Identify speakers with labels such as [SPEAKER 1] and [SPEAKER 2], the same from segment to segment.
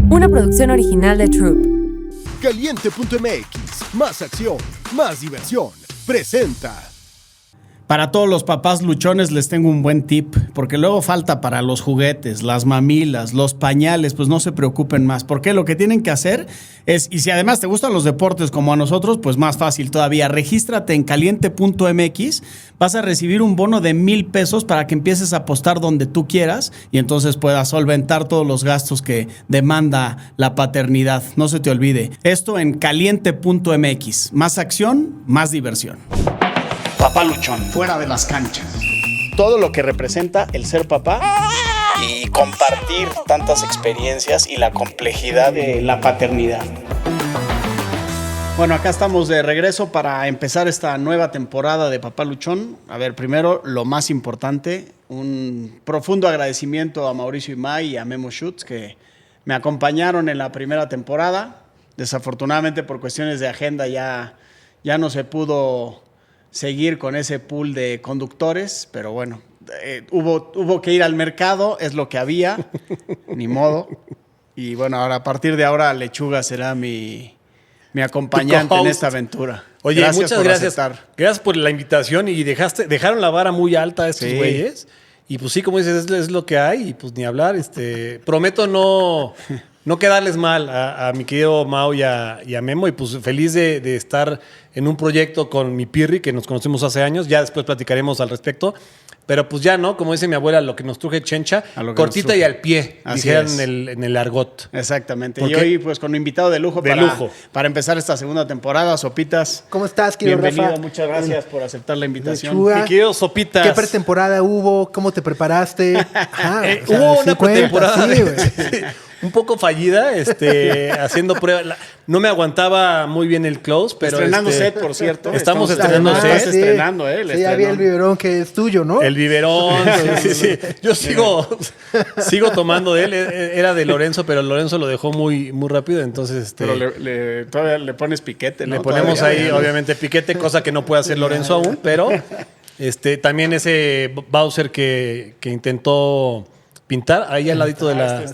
[SPEAKER 1] Una producción original de Troop.
[SPEAKER 2] Caliente.mx, más acción, más diversión. Presenta.
[SPEAKER 3] Para todos los papás luchones les tengo un buen tip, porque luego falta para los juguetes, las mamilas, los pañales, pues no se preocupen más, porque lo que tienen que hacer es, y si además te gustan los deportes como a nosotros, pues más fácil todavía, regístrate en caliente.mx, vas a recibir un bono de $1,000 para que empieces a apostar donde tú quieras y entonces puedas solventar todos los gastos que demanda la paternidad. No se te olvide, esto en caliente.mx, más acción, más diversión. Papá luchón, fuera de las canchas. Todo lo que representa el ser papá y compartir tantas experiencias y la complejidad de la paternidad. Bueno, acá estamos de regreso para empezar esta nueva temporada de Papá Luchón. A ver, primero, lo más importante, un profundo agradecimiento a Mauricio Imay y a Memo Schutz que me acompañaron en la primera temporada. Desafortunadamente, por cuestiones de agenda ya no se pudo seguir con ese pool de conductores, pero bueno, hubo que ir al mercado, es lo que había, ni modo. Y bueno, ahora a partir de ahora Lechuga será mi acompañante en esta aventura.
[SPEAKER 4] Oye,
[SPEAKER 3] gracias
[SPEAKER 4] muchas
[SPEAKER 3] por
[SPEAKER 4] gracias.
[SPEAKER 3] aceptar.
[SPEAKER 4] Gracias por la invitación y dejaron la vara muy alta a estos güeyes. Y pues sí, como dices, es lo que hay y pues ni hablar. Prometo no quedarles mal a mi querido Mau y a Memo, y pues feliz de estar en un proyecto con mi Pirri, que nos conocemos hace años, ya después platicaremos al respecto, pero pues ya, ¿no? Como dice mi abuela, lo que nos truje chencha, cortita y al pie, dijeron en el argot.
[SPEAKER 3] Exactamente, y hoy pues con un invitado de lujo, para empezar esta segunda temporada. Sopitas.
[SPEAKER 5] ¿Cómo estás, querido
[SPEAKER 3] bienvenido,
[SPEAKER 5] Rafa?
[SPEAKER 3] Muchas gracias por aceptar la invitación.
[SPEAKER 5] Lechuga.
[SPEAKER 4] Mi querido Sopitas.
[SPEAKER 5] ¿Qué pretemporada hubo? ¿Cómo te preparaste? Ajá,
[SPEAKER 4] hubo una pretemporada
[SPEAKER 5] sí,
[SPEAKER 4] un poco fallida, haciendo pruebas. No me aguantaba muy bien el close, pero
[SPEAKER 3] estrenando set, por cierto.
[SPEAKER 4] Estamos estrenando set.
[SPEAKER 3] Estás estrenando,
[SPEAKER 5] Sí, ya vi el biberón que es tuyo, ¿no?
[SPEAKER 4] El biberón, sí. Yo sigo tomando de él. Era de Lorenzo, pero Lorenzo lo dejó muy, muy rápido, entonces
[SPEAKER 3] Pero todavía le pones piquete, ¿no?
[SPEAKER 4] Le ponemos
[SPEAKER 3] todavía,
[SPEAKER 4] ahí, obviamente, piquete, cosa que no puede hacer Lorenzo aún, pero también ese Bowser que intentó pintar ahí al ladito de la...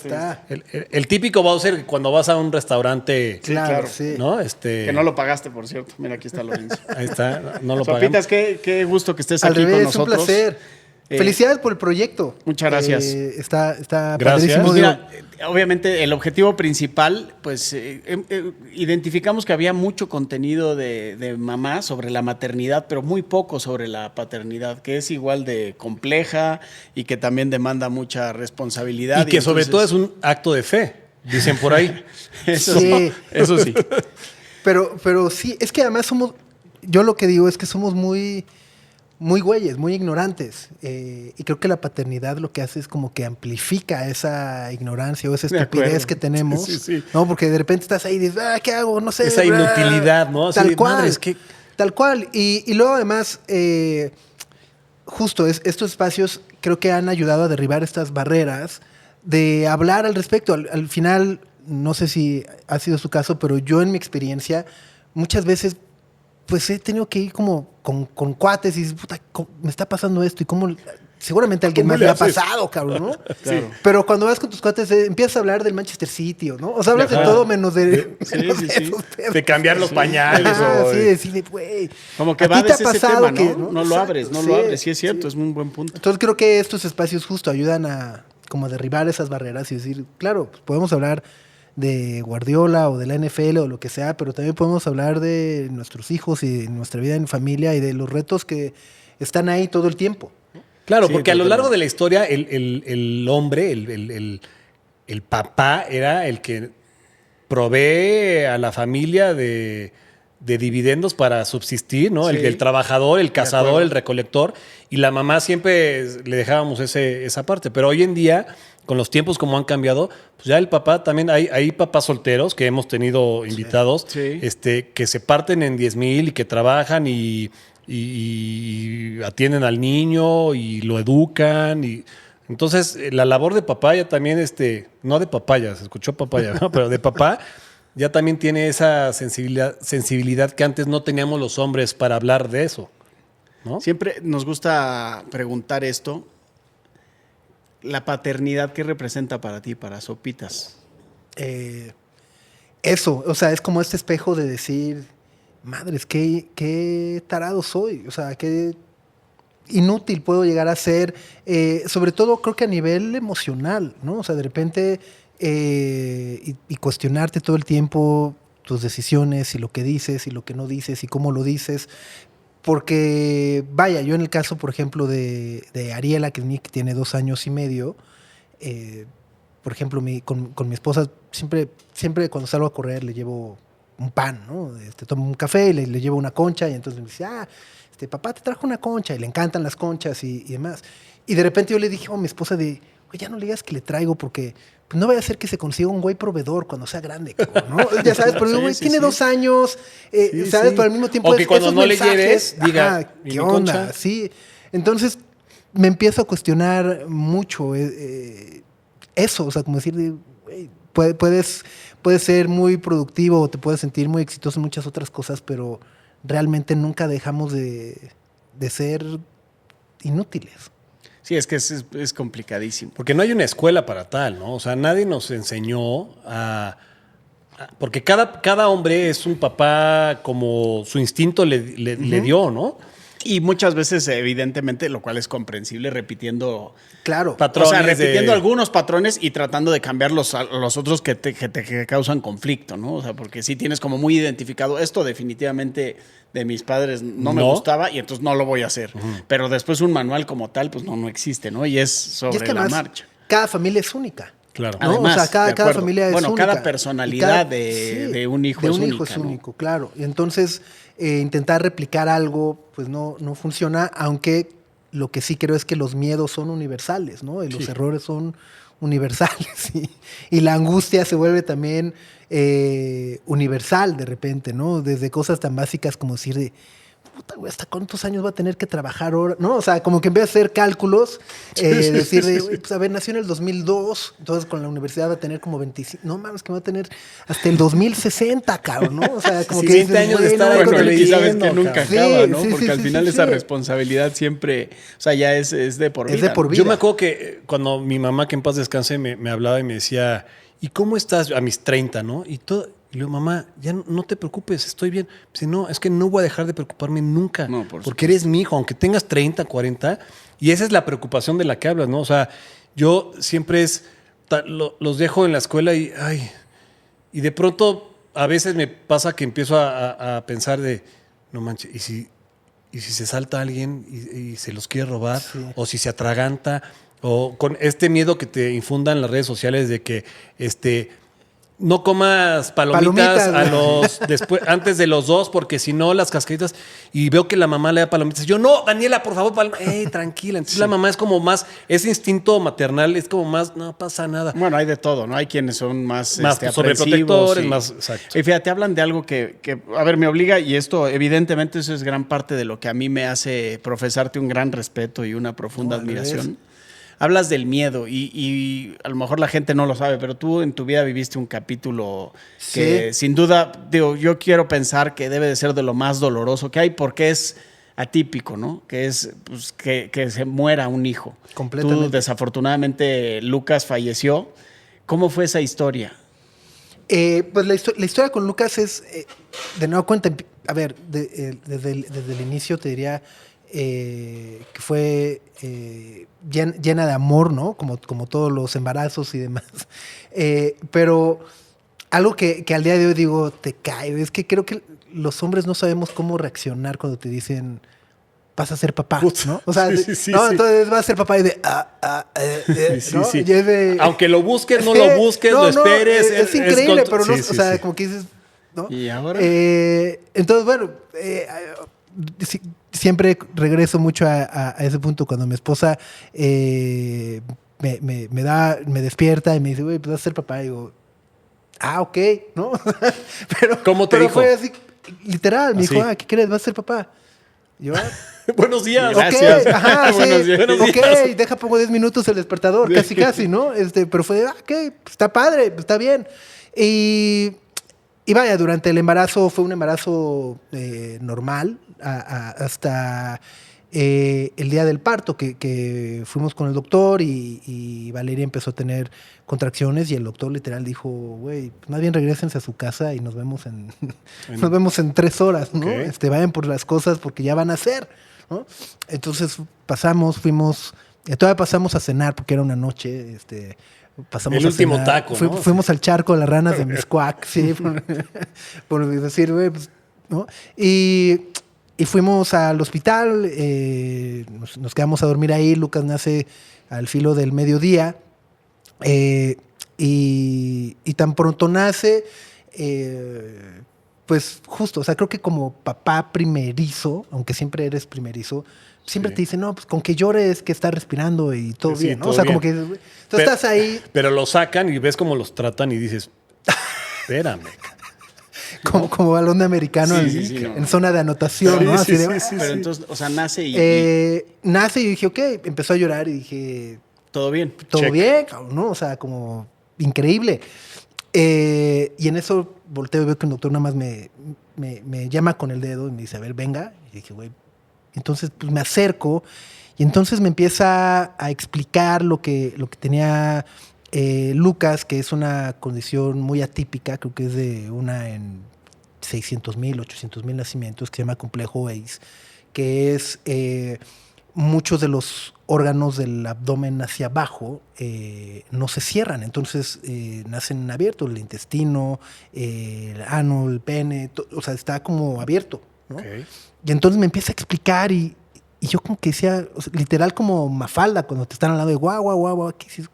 [SPEAKER 4] El típico Bowser cuando vas a un restaurante.
[SPEAKER 5] Claro, sí.
[SPEAKER 4] ¿No?
[SPEAKER 3] Que no lo pagaste, por cierto. Mira, aquí está Lorenzo.
[SPEAKER 4] Ahí está, no lo
[SPEAKER 3] Sopitas,
[SPEAKER 4] pagamos.
[SPEAKER 3] qué gusto que estés
[SPEAKER 5] Al
[SPEAKER 3] aquí
[SPEAKER 5] revés,
[SPEAKER 3] con nosotros.
[SPEAKER 5] un placer. Felicidades por el proyecto.
[SPEAKER 3] Muchas gracias.
[SPEAKER 5] Está
[SPEAKER 4] Gracias.
[SPEAKER 5] padrísimo.
[SPEAKER 3] Pues mira, obviamente el objetivo principal, pues identificamos que había mucho contenido de mamá sobre la maternidad, pero muy poco sobre la paternidad, que es igual de compleja y que también demanda mucha responsabilidad.
[SPEAKER 4] Y que sobre todo es un acto de fe, dicen por ahí.
[SPEAKER 3] Eso sí.
[SPEAKER 5] Pero sí, es que además yo lo que digo es que somos muy güeyes, muy ignorantes. Y creo que la paternidad lo que hace es como que amplifica esa ignorancia o esa estupidez que tenemos. Sí. ¿No? Porque de repente estás ahí y dices, ¿qué hago? No sé.
[SPEAKER 4] Esa inutilidad, ¿no?
[SPEAKER 5] Tal cual.
[SPEAKER 4] Madres, ¿qué?
[SPEAKER 5] Tal cual. Y luego además, justo estos espacios creo que han ayudado a derribar estas barreras de hablar al respecto. Al final, no sé si ha sido su caso, pero yo en mi experiencia, muchas veces pues he tenido que ir como con cuates y dices, puta, me está pasando esto y cómo... Seguramente a alguien más le ha pasado, cabrón, ¿no?
[SPEAKER 3] Claro.
[SPEAKER 5] Pero cuando vas con tus cuates empiezas a hablar del Manchester City, ¿no? O sea, hablas de todo menos de...
[SPEAKER 4] De cambiar los pañales.
[SPEAKER 5] Sí, decir, güey.
[SPEAKER 3] Como que
[SPEAKER 5] ¿a
[SPEAKER 3] va
[SPEAKER 5] ti te ha
[SPEAKER 3] ese
[SPEAKER 5] pasado
[SPEAKER 3] tema,
[SPEAKER 5] que,
[SPEAKER 3] ¿no? No lo abres, sí es cierto, es un buen punto.
[SPEAKER 5] Entonces creo que estos espacios justo ayudan a como derribar esas barreras y decir, claro, pues podemos hablar de Guardiola o de la NFL o lo que sea, pero también podemos hablar de nuestros hijos y de nuestra vida en familia y de los retos que están ahí todo el tiempo.
[SPEAKER 4] Claro,
[SPEAKER 3] Sí,
[SPEAKER 4] porque a lo largo de la historia el hombre, el papá era el que provee a la familia de dividendos para subsistir, ¿no?
[SPEAKER 3] Sí.
[SPEAKER 4] El trabajador, el cazador, el recolector, y la mamá siempre le dejábamos esa parte. Pero hoy en día, con los tiempos como han cambiado, pues ya el papá también, hay papás solteros que hemos tenido invitados, que se parten en 10,000 y que trabajan y atienden al niño y lo educan y entonces la labor de papá ya también no de papaya, se escuchó papaya, ¿no? Pero de papá ya también tiene esa sensibilidad que antes no teníamos los hombres para hablar de eso, ¿no?
[SPEAKER 3] Siempre nos gusta preguntar esto. La paternidad, ¿qué representa para ti, para Sopitas?
[SPEAKER 5] eso, o sea, es como este espejo de decir, madres, qué tarado soy, o sea, qué inútil puedo llegar a ser, sobre todo creo que a nivel emocional, ¿no? O sea, de repente y cuestionarte todo el tiempo tus decisiones y lo que dices y lo que no dices y cómo lo dices. Porque, vaya, yo en el caso, por ejemplo, de Ariela, que es mi, que tiene 2 años y medio, por ejemplo, con mi esposa, siempre cuando salgo a correr le llevo un pan, ¿no? Tomo un café y le llevo una concha y entonces me dice, papá te trajo una concha y le encantan las conchas y demás. Y de repente yo le dije a mi esposa de, oye, ya no le digas que le traigo porque pues, no vaya a ser que se consiga un güey proveedor cuando sea grande, cabrón, ¿no? Ya sabes, pero el güey tiene 2 años, ¿sabes? Pero al mismo tiempo
[SPEAKER 4] o que cuando no le lleves, diga,
[SPEAKER 5] ¿qué onda? Concha? Sí. Entonces me empiezo a cuestionar mucho eso, o sea, como decir, güey, puedes ser muy productivo o te puedes sentir muy exitoso en muchas otras cosas, pero realmente nunca dejamos de ser inútiles.
[SPEAKER 3] Sí, es que es complicadísimo.
[SPEAKER 4] Porque no hay una escuela para tal, ¿no? O sea, nadie nos enseñó porque cada hombre es un papá como su instinto le dio, ¿no?
[SPEAKER 3] Y muchas veces, evidentemente, lo cual es comprensible, repitiendo
[SPEAKER 5] patrones.
[SPEAKER 3] O sea, repitiendo algunos patrones y tratando de cambiar los otros que te causan conflicto, ¿no? O sea, porque sí tienes como muy identificado, esto definitivamente de mis padres no me gustaba y entonces no lo voy a hacer. Pero después un manual como tal, pues no existe, ¿no? Y es sobre la marcha.
[SPEAKER 5] Cada familia es única.
[SPEAKER 4] Claro.
[SPEAKER 5] ¿No?
[SPEAKER 3] Además,
[SPEAKER 5] o sea, cada familia es única.
[SPEAKER 3] Bueno, cada personalidad de un hijo es única.
[SPEAKER 5] Es único, claro. Y entonces, intentar replicar algo, pues no funciona, aunque lo que sí creo es que los miedos son universales, ¿no? Y los errores son universales. Y la angustia se vuelve también universal de repente, ¿no? Desde cosas tan básicas como decir de, puta, güey, ¿hasta cuántos años va a tener que trabajar ahora? ¿No? O sea, como que en vez de hacer cálculos, decir de, güey, pues a ver, nació en el 2002, entonces con la universidad va a tener como 25, no mames, que va a tener hasta el 2060, cabrón, ¿no? O sea, como que
[SPEAKER 3] 20 años de estar ahí, y sabes que nunca acaba, ¿no? Porque al final esa responsabilidad siempre, o sea, ya es de por vida.
[SPEAKER 5] Es de por vida.
[SPEAKER 4] Yo me acuerdo que cuando mi mamá, que en paz descanse, me hablaba y me decía, ¿y cómo estás? A mis 30, ¿no? Y le digo, mamá, ya no te preocupes, estoy bien. Dice, no, es que no voy a dejar de preocuparme nunca. No, porque eres mi hijo, aunque tengas 30, 40. Y esa es la preocupación de la que hablas, ¿no? O sea, yo siempre los dejo en la escuela y de pronto a veces me pasa que empiezo a pensar de, no manches, ¿y si se salta alguien y se los quiere robar? Sí. O si se atraganta, o con este miedo que te infundan las redes sociales de que no comas palomitas antes de los 2, porque si no, las cascaditas. Y veo que la mamá le da palomitas. Yo, no, Daniela, por favor, tranquila. Entonces la mamá es como más, ese instinto maternal es como más, no pasa nada.
[SPEAKER 3] Bueno, hay de todo, ¿no? Hay quienes son más
[SPEAKER 4] sobreprotectores, más. Exacto.
[SPEAKER 3] Y fíjate, hablan de algo que, a ver, me obliga, y esto, evidentemente, eso es gran parte de lo que a mí me hace profesarte un gran respeto y una profunda admiración. Hablas del miedo y a lo mejor la gente no lo sabe, pero tú en tu vida viviste un capítulo que sin duda, digo, yo quiero pensar que debe de ser de lo más doloroso que hay porque es atípico, ¿no? Que es pues, que se muera un hijo.
[SPEAKER 5] Completamente.
[SPEAKER 3] Tú, desafortunadamente, Lucas falleció. ¿Cómo fue esa historia?
[SPEAKER 5] Pues la historia con Lucas es, de nueva cuenta, a ver, desde el inicio te diría que fue llena de amor, ¿no? Como todos los embarazos y demás. Pero algo que al día de hoy digo, te cae, es que creo que los hombres no sabemos cómo reaccionar cuando te dicen, vas a ser papá, ¿no? O sea, entonces vas a ser papá y de, ¿no?
[SPEAKER 4] Sí.
[SPEAKER 5] Y
[SPEAKER 4] aunque lo busques, no lo busques, lo esperes.
[SPEAKER 5] Es increíble, pero no, o sea, como que dices, ¿no?
[SPEAKER 3] ¿Y ahora?
[SPEAKER 5] Entonces, bueno, siempre regreso mucho a ese punto cuando mi esposa me despierta y me dice, güey, pues vas a ser papá. Y digo, ok, ¿no? pero,
[SPEAKER 4] ¿cómo te dijo?
[SPEAKER 5] Fue así, literal, me dijo, ¿qué quieres? ¿Vas a ser papá? Y yo,
[SPEAKER 4] buenos días.
[SPEAKER 5] Gracias.
[SPEAKER 3] Buenos días.
[SPEAKER 5] Ok, pongo 10 minutos el despertador, casi, ¿no? Pero fue, ok, está padre, está bien. Y vaya, durante el embarazo fue un embarazo normal hasta el día del parto, que fuimos con el doctor y Valeria empezó a tener contracciones y el doctor literal dijo, güey, pues más bien regrésense a su casa y nos vemos nos vemos en 3 horas, ¿no?
[SPEAKER 4] Ok.
[SPEAKER 5] Vayan por las cosas porque ya van a ser, ¿no? Entonces fuimos, todavía pasamos a cenar porque era una noche, pasamos
[SPEAKER 4] El
[SPEAKER 5] a
[SPEAKER 4] último
[SPEAKER 5] cenar.
[SPEAKER 4] taco, ¿no?
[SPEAKER 5] Fuimos al charco de las ranas de Miscuac, sí, por decir, güey, pues, ¿no? Y fuimos al hospital, nos quedamos a dormir ahí. Lucas nace al filo del mediodía. Y tan pronto nace, pues justo, o sea, creo que como papá primerizo, aunque siempre eres primerizo, siempre
[SPEAKER 4] Sí.
[SPEAKER 5] te dicen, no, pues con que llores, que estás respirando y todo
[SPEAKER 4] Sí,
[SPEAKER 5] bien, ¿no?
[SPEAKER 4] todo
[SPEAKER 5] O sea,
[SPEAKER 4] bien.
[SPEAKER 5] como que tú estás ahí
[SPEAKER 4] Pero lo sacan y ves cómo los tratan y dices, espérame.
[SPEAKER 5] como balón de americano en zona de anotación, ¿no? Así de,
[SPEAKER 3] Pero entonces, o sea, nace y
[SPEAKER 5] nace y dije, ok, empezó a llorar y dije,
[SPEAKER 3] todo bien.
[SPEAKER 5] todo
[SPEAKER 4] Check.
[SPEAKER 5] bien, cabrón, ¿no? O sea, como increíble. Y en eso volteo y veo que el doctor nada más me llama con el dedo y me dice, a ver, venga. Y dije, güey. Entonces, pues me acerco y entonces me empieza a explicar lo que tenía Lucas, que es una condición muy atípica, creo que es de una en 600,000, 800,000 nacimientos, que se llama complejo Weiss, que es muchos de los órganos del abdomen hacia abajo no se cierran, entonces nacen abiertos, el intestino, el ano, el pene, o sea, está como abierto, ¿no?
[SPEAKER 4] Ok.
[SPEAKER 5] Y entonces me empieza a explicar y yo como que decía, o sea, literal como Mafalda, cuando te están hablando de guau, guau, guau, guau, ¿qué dices?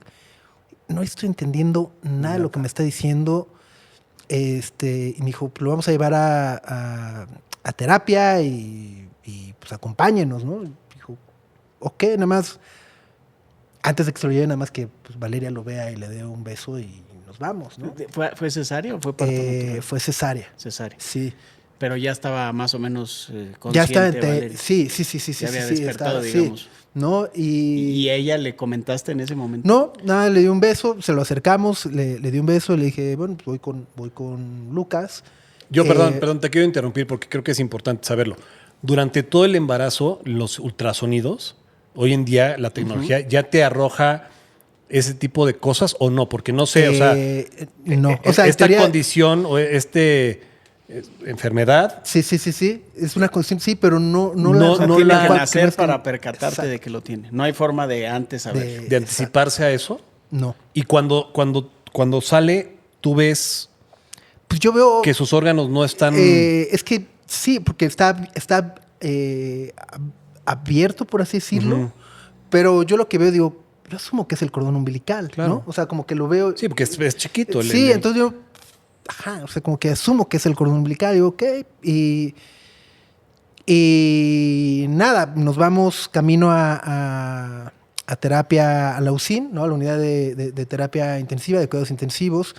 [SPEAKER 5] No estoy entendiendo nada de lo que me está diciendo. Y me dijo, pues lo vamos a llevar a terapia y pues acompáñenos, ¿no? Dijo, ok, nada más, antes de que se lo lleve, nada más que pues, Valeria lo vea y le dé un beso y nos vamos, ¿no?
[SPEAKER 3] ¿Fue cesárea o fue parto natural?
[SPEAKER 5] Fue cesárea.
[SPEAKER 3] Cesárea.
[SPEAKER 5] Sí.
[SPEAKER 3] Pero ya estaba más o menos consciente.
[SPEAKER 5] Ya estaba
[SPEAKER 3] Valeria.
[SPEAKER 5] sí.
[SPEAKER 3] Ya había
[SPEAKER 5] sí,
[SPEAKER 3] despertado,
[SPEAKER 5] sí.
[SPEAKER 3] digamos.
[SPEAKER 5] ¿No?
[SPEAKER 3] ¿Y ella le comentaste en ese momento?
[SPEAKER 5] No, nada, le di un beso, se lo acercamos, le di un beso y le dije, bueno, pues voy con Lucas.
[SPEAKER 4] Yo, perdón, te quiero interrumpir porque creo que es importante saberlo. Durante todo el embarazo, los ultrasonidos, hoy en día la tecnología ya te arroja ese tipo de cosas o no, porque no sé, o sea,
[SPEAKER 5] no, o sea, en
[SPEAKER 4] esta
[SPEAKER 5] teoría-
[SPEAKER 4] condición o enfermedad,
[SPEAKER 5] Sí, es una cuestión, sí, pero no
[SPEAKER 4] No,
[SPEAKER 5] la...
[SPEAKER 4] no
[SPEAKER 3] Tiene
[SPEAKER 4] la-
[SPEAKER 3] que
[SPEAKER 5] cual-
[SPEAKER 3] nacer
[SPEAKER 5] no es que-
[SPEAKER 3] para percatarte
[SPEAKER 5] Exacto.
[SPEAKER 3] de que lo tiene. No hay forma de antes saber.
[SPEAKER 4] de anticiparse a eso.
[SPEAKER 5] No.
[SPEAKER 4] Y cuando sale, tú ves
[SPEAKER 5] Pues yo veo...
[SPEAKER 4] que sus órganos no están...
[SPEAKER 5] es que sí, porque está abierto, por así decirlo, pero yo lo que veo, digo, yo asumo que es el cordón umbilical,
[SPEAKER 4] Claro.
[SPEAKER 5] ¿no? O sea, como que lo veo...
[SPEAKER 4] Sí, porque es chiquito.
[SPEAKER 5] Sí, entonces yo, o sea, como que asumo que es el cordón umbilical, digo, ok, y nada, nos vamos camino a terapia, a la UCIN, ¿no? A la unidad de terapia intensiva, de cuidados intensivos.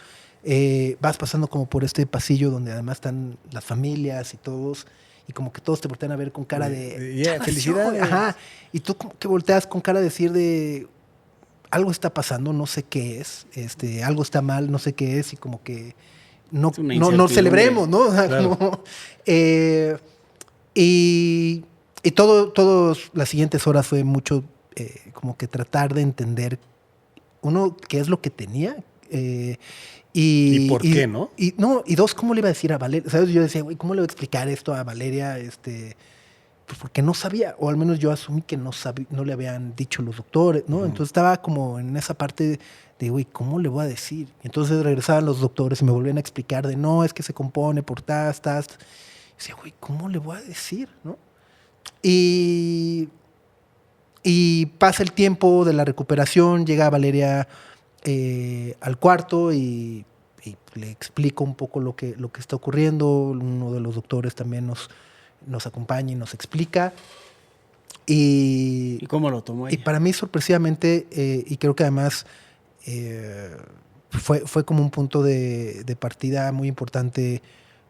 [SPEAKER 5] Vas pasando como por este pasillo donde además están las familias y todos, y como que todos te voltean a ver con cara de...
[SPEAKER 4] Yeah,
[SPEAKER 5] "Ya nació,
[SPEAKER 4] felicidades".
[SPEAKER 5] güey". Ajá, y tú como que volteas con cara de decir de... Algo está pasando, no sé qué es, algo está mal, no sé qué es, y como que no,
[SPEAKER 3] Es una
[SPEAKER 5] no
[SPEAKER 3] incertidumbre.
[SPEAKER 5] celebremos, ¿no? O sea,
[SPEAKER 4] Claro.
[SPEAKER 5] como, y todas las siguientes horas fue mucho como que tratar de entender, uno, qué es lo que tenía,
[SPEAKER 4] ¿Y por qué, no?
[SPEAKER 5] Y dos, ¿cómo le iba a decir a Valeria? ¿Sabes? Yo decía, güey, ¿cómo le voy a explicar esto a Valeria? Pues porque no sabía, o al menos yo asumí que no le habían dicho los doctores, ¿no? Entonces estaba como en esa parte de, güey, ¿cómo le voy a decir? Y entonces regresaban los doctores y me volvían a explicar de, no, es que se compone por tas. Y decía, güey, ¿cómo le voy a decir? ¿No? Y pasa el tiempo de la recuperación, llega Valeria al cuarto y le explico un poco lo que está ocurriendo. Uno de los doctores también nos acompaña y nos explica.
[SPEAKER 3] ¿Y cómo lo tomó
[SPEAKER 5] Y
[SPEAKER 3] ella?
[SPEAKER 5] para mí, sorpresivamente, y creo que además fue como un punto de partida muy importante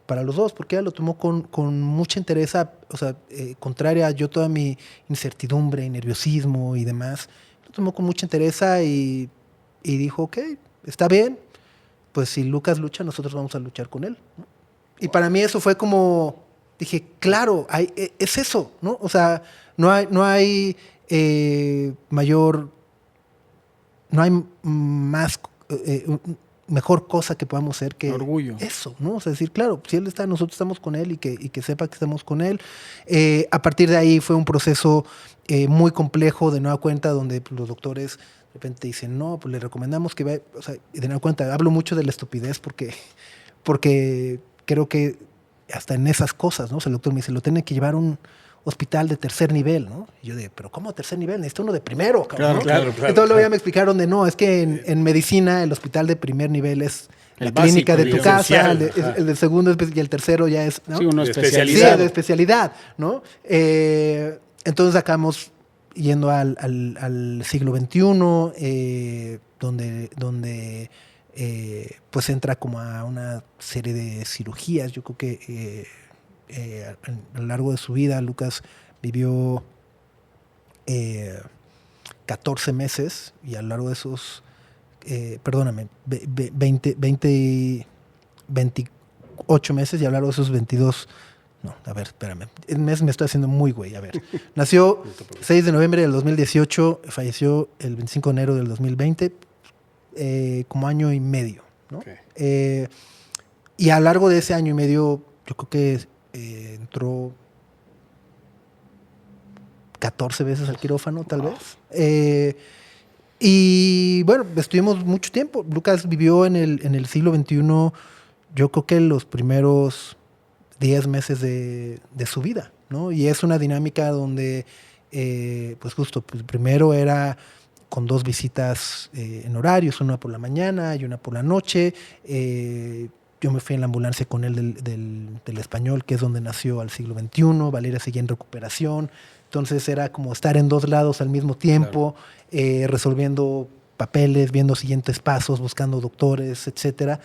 [SPEAKER 5] para los dos, porque ella lo tomó con mucha interés, o sea, contraria a yo toda mi incertidumbre y nerviosismo y demás, lo tomó con mucha interés y dijo, ok, está bien, pues si Lucas lucha, nosotros vamos a luchar con él, ¿no? Y para mí eso fue como, dije, claro, es eso, ¿no? O sea, no hay más, mejor cosa que podamos ser que
[SPEAKER 3] Orgullo.
[SPEAKER 5] eso, ¿no? O sea, decir, claro, si él está, nosotros estamos con él y que sepa que estamos con él. A partir de ahí fue un proceso muy complejo, de nueva cuenta, donde los doctores de repente dicen, no, pues le recomendamos que vaya, o sea, de nueva cuenta, hablo mucho de la estupidez porque creo que hasta en esas cosas, ¿no? O sea, el doctor me dice, lo tiene que llevar a un hospital de tercer nivel, ¿no? Y yo de, ¿pero cómo tercer nivel? Necesito uno de primero, cabrón, ¿no?
[SPEAKER 4] Claro.
[SPEAKER 5] Entonces luego ya me explicaron de, no, es que en medicina el hospital de primer nivel es
[SPEAKER 3] El
[SPEAKER 5] la clínica
[SPEAKER 3] básico,
[SPEAKER 5] de tu
[SPEAKER 3] digamos.
[SPEAKER 5] casa,
[SPEAKER 4] Esencial.
[SPEAKER 5] el del segundo y el tercero ya es, ¿no?
[SPEAKER 3] Sí, uno
[SPEAKER 4] De
[SPEAKER 3] especializado.
[SPEAKER 5] Sí, de especialidad, ¿no? Entonces acabamos yendo al siglo XXI, donde pues entra como a una serie de cirugías. Yo creo que a lo largo de su vida Lucas vivió 14 meses y a lo largo de esos, 28 meses y a lo largo de esos 22. No, a ver, espérame. El mes me estoy haciendo muy güey. A ver. Nació 6 de noviembre del 2018, falleció el 25 de enero del 2020, como año y medio, ¿no?
[SPEAKER 4] Okay.
[SPEAKER 5] Y a lo largo de ese año y medio, yo creo que entró 14 veces al quirófano, tal vez. Y bueno, estuvimos mucho tiempo. Lucas vivió en el siglo XXI, yo creo que los primeros 10 meses de su vida, ¿no? Y es una dinámica donde, pues justo, pues primero era con 2 visitas en horarios, una por la mañana y una por la noche. Yo me fui en la ambulancia con él del Español, que es donde nació, al siglo XXI. Valeria seguía en recuperación. Entonces era como estar en 2 lados al mismo tiempo, resolviendo papeles, viendo siguientes pasos, buscando doctores, etcétera.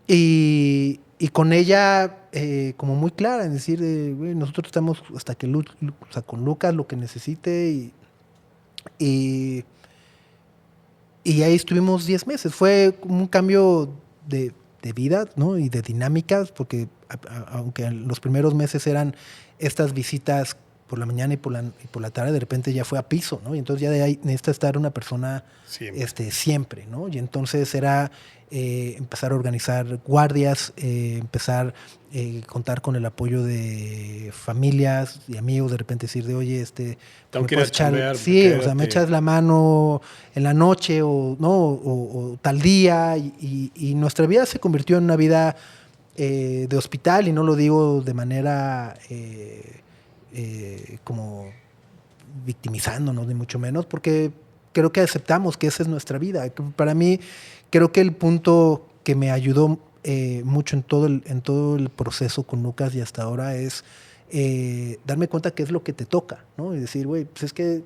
[SPEAKER 5] Y con ella como muy clara en decir, güey, nosotros estamos hasta que o sea, con Lucas lo que necesite y ahí estuvimos 10 meses. Fue como un cambio de vida, ¿no? Y de dinámicas, porque aunque en los primeros meses eran estas visitas por la mañana y por la tarde, de repente ya fue a piso, ¿no? Y entonces ya de ahí necesita estar una persona siempre, ¿no? Y entonces era empezar a organizar guardias, empezar a contar con el apoyo de familias y amigos, de repente decir de, oye,
[SPEAKER 4] tengo que ir a chambear,
[SPEAKER 5] sí, o sea, me echas la mano en la noche o no o tal día y nuestra vida se convirtió en una vida de hospital, y no lo digo de manera como victimizándonos, ni mucho menos, porque creo que aceptamos que esa es nuestra vida. Para mí, creo que el punto que me ayudó mucho en todo el proceso con Lucas y hasta ahora es darme cuenta qué es lo que te toca, ¿no? Y decir, güey, pues es que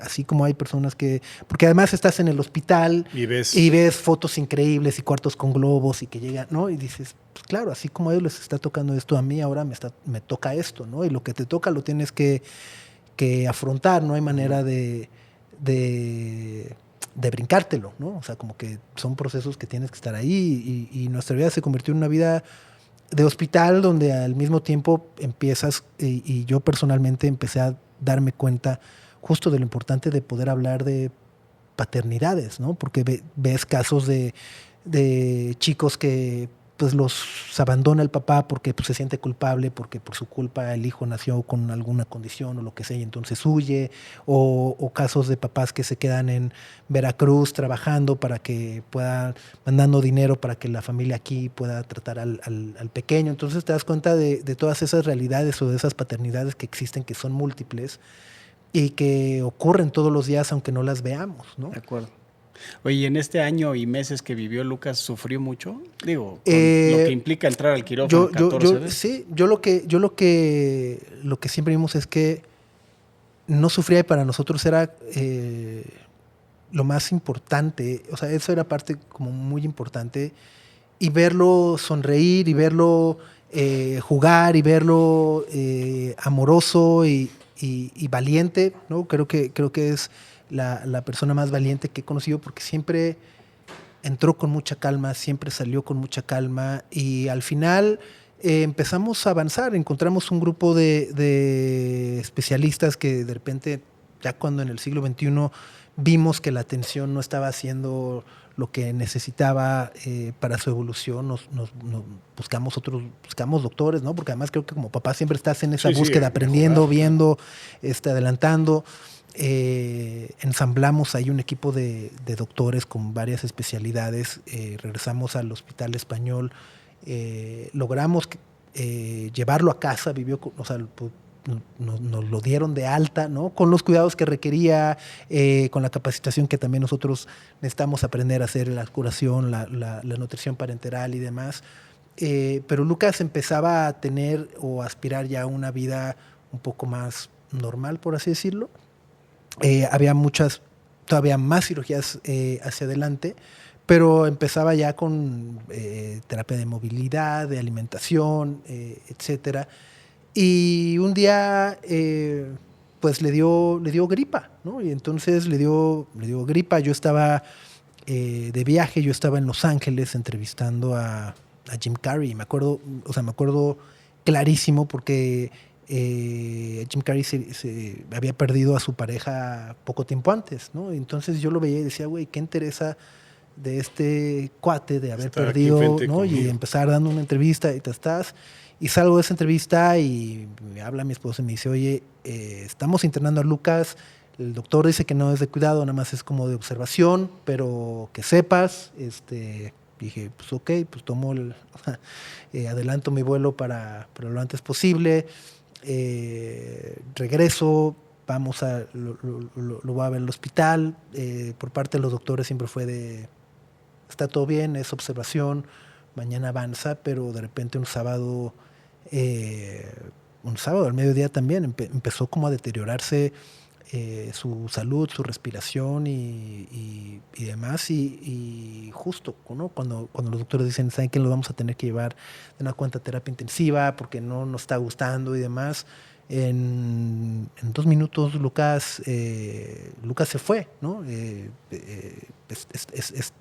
[SPEAKER 5] así como hay personas que... Porque además estás en el hospital y ves fotos increíbles y cuartos con globos y que llegan, ¿no? Y dices, pues claro, así como a ellos les está tocando esto, a mí ahora me toca esto, ¿no? Y lo que te toca lo tienes que afrontar, no hay manera de brincártelo, ¿no? O sea, como que son procesos que tienes que estar ahí y nuestra vida se convirtió en una vida de hospital donde al mismo tiempo empiezas, y yo personalmente empecé a darme cuenta justo de lo importante de poder hablar de paternidades, ¿no? Porque ves casos de chicos que pues los abandona el papá porque pues, se siente culpable, porque por su culpa el hijo nació con alguna condición o lo que sea y entonces huye, o casos de papás que se quedan en Veracruz trabajando para que puedan, mandando dinero para que la familia aquí pueda tratar al pequeño. Entonces te das cuenta de todas esas realidades o de esas paternidades que existen, que son múltiples y que ocurren todos los días aunque no las veamos, ¿no?
[SPEAKER 3] De acuerdo. Oye, en este año y meses que vivió Lucas, ¿sufrió mucho? Digo, con lo que implica entrar al quirófano 14 veces.
[SPEAKER 5] Sí, lo que siempre vimos es que no sufría, y para nosotros era lo más importante. O sea, eso era parte como muy importante. Y verlo sonreír y verlo jugar y verlo amoroso y valiente, ¿no? Creo que es la persona más valiente que he conocido, porque siempre entró con mucha calma, siempre salió con mucha calma y al final empezamos a avanzar. Encontramos un grupo de especialistas que de repente, ya cuando en el siglo XXI vimos que la atención no estaba haciendo lo que necesitaba para su evolución, nos buscamos doctores, ¿no? Porque además creo que como papá siempre estás en esa búsqueda, aprendiendo, viendo, adelantando. Ensamblamos ahí un equipo de doctores con varias especialidades. Regresamos al Hospital Español. Logramos llevarlo a casa, vivió, o sea, nos lo dieron de alta, ¿no? Con los cuidados que requería, con la capacitación que también nosotros necesitamos aprender a hacer, la curación, la nutrición parenteral y demás. Pero Lucas empezaba a tener o aspirar ya a una vida un poco más normal, por así decirlo. Había todavía más cirugías hacia adelante, pero empezaba ya con terapia de movilidad, de alimentación, etcétera. Y un día, pues le dio gripa, ¿no? Y entonces le dio gripa. Yo estaba de viaje, yo estaba en Los Ángeles entrevistando a Jim Carrey. Me acuerdo clarísimo porque Jim Carrey se había perdido a su pareja poco tiempo antes, ¿no? Entonces yo lo veía y decía, güey, ¿qué interesa de este cuate de haber perdido, ¿no? Y empezar dando una entrevista y y salgo de esa entrevista y me habla mi esposa y me dice, oye, estamos internando a Lucas, el doctor dice que no es de cuidado, nada más es como de observación, pero que sepas, dije, pues ok, pues tomo adelanto mi vuelo para lo antes posible, regreso, lo voy a ver al hospital, por parte de los doctores siempre fue está todo bien, es observación, mañana avanza, pero de repente un sábado al mediodía también empezó como a deteriorarse su salud, su respiración y demás, y justo, ¿no? Cuando los doctores dicen, ¿saben qué? Lo vamos a tener que llevar de una cuenta a terapia intensiva porque no nos está gustando y demás. En 2 minutos Lucas se fue, ¿no?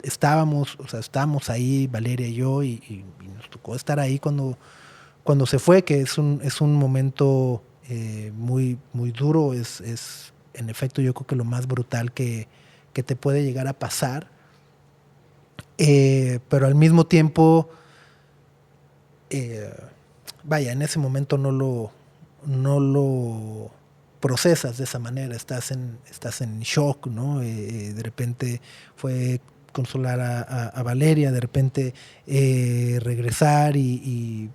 [SPEAKER 5] Estábamos ahí, Valeria y yo, y nos tocó estar ahí cuando se fue, que es un momento muy, muy duro, es en efecto yo creo que lo más brutal que te puede llegar a pasar, pero al mismo tiempo, en ese momento no lo procesas de esa manera, estás en shock, ¿no? De repente fue consolar a Valeria, de repente regresar y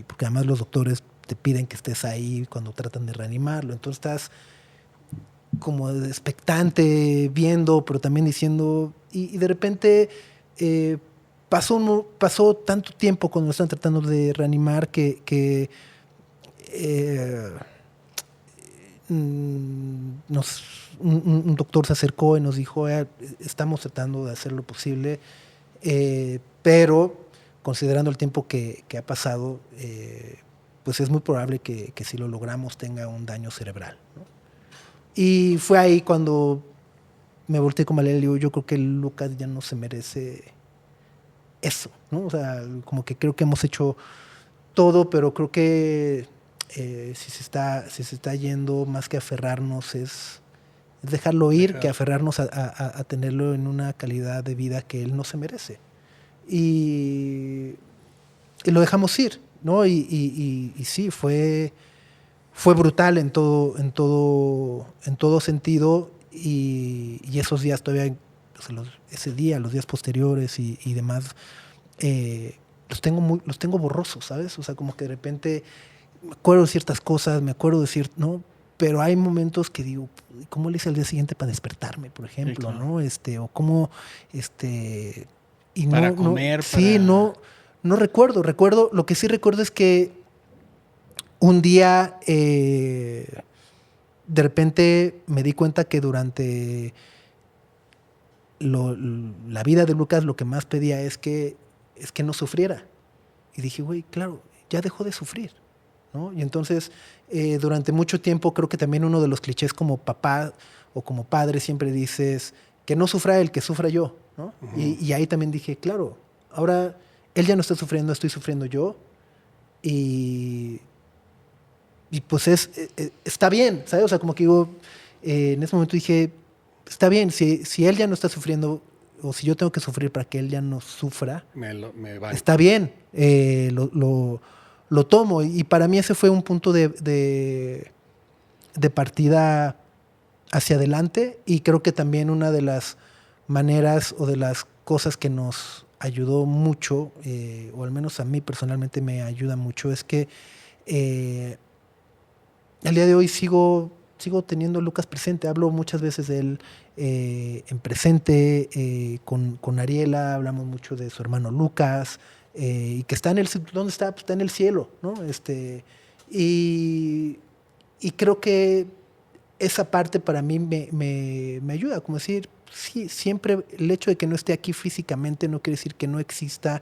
[SPEAKER 5] porque además los doctores te piden que estés ahí cuando tratan de reanimarlo, entonces estás como expectante, viendo, pero también diciendo, y de repente pasó tanto tiempo cuando están tratando de reanimar que un doctor se acercó y nos dijo, estamos tratando de hacer lo posible, pero considerando el tiempo que ha pasado, pues es muy probable que si lo logramos tenga un daño cerebral, ¿no? Y fue ahí cuando me volteé con Valeria y digo, yo creo que Lucas ya no se merece eso, ¿no? O sea, como que creo que hemos hecho todo, pero creo que si se está yendo, más que aferrarnos, es dejarlo ir, que aferrarnos a tenerlo en una calidad de vida que él no se merece. Y lo dejamos ir, ¿no? Y sí, fue brutal en todo sentido, y esos días todavía, o sea, ese día, los días posteriores y demás, los tengo borrosos, ¿sabes? O sea, como que de repente me acuerdo de ciertas cosas, ¿no? Pero hay momentos que digo, ¿cómo le hice al día siguiente para despertarme, por ejemplo, sí, claro, ¿no? O cómo, y
[SPEAKER 3] para comer,
[SPEAKER 5] sí, no recuerdo. Lo que sí recuerdo es que un día, de repente me di cuenta que durante la vida de Lucas lo que más pedía es que no sufriera. Y dije, güey, claro, ya dejó de sufrir, ¿no? Y entonces, durante mucho tiempo, creo que también uno de los clichés como papá o como padre siempre dices, que no sufra él, que sufra yo, ¿no? Uh-huh. Y ahí también dije, claro, ahora él ya no está sufriendo, estoy sufriendo yo, y pues está bien, ¿sabes? O sea, como que digo, en ese momento dije, está bien, si él ya no está sufriendo, o si yo tengo que sufrir para que él ya no sufra,
[SPEAKER 4] Me vale.
[SPEAKER 5] está bien, lo tomo. Y para mí ese fue un punto de partida hacia adelante, y creo que también una de las maneras o de las cosas que nos ayudó mucho, o al menos a mí personalmente me ayuda mucho, es que al día de hoy sigo teniendo a Lucas presente. Hablo muchas veces de él en presente, con Ariela, hablamos mucho de su hermano Lucas, y que está en el... ¿Dónde está? Pues está en el cielo, ¿no? Y creo que esa parte para mí me ayuda, como decir, sí, siempre el hecho de que no esté aquí físicamente no quiere decir que no exista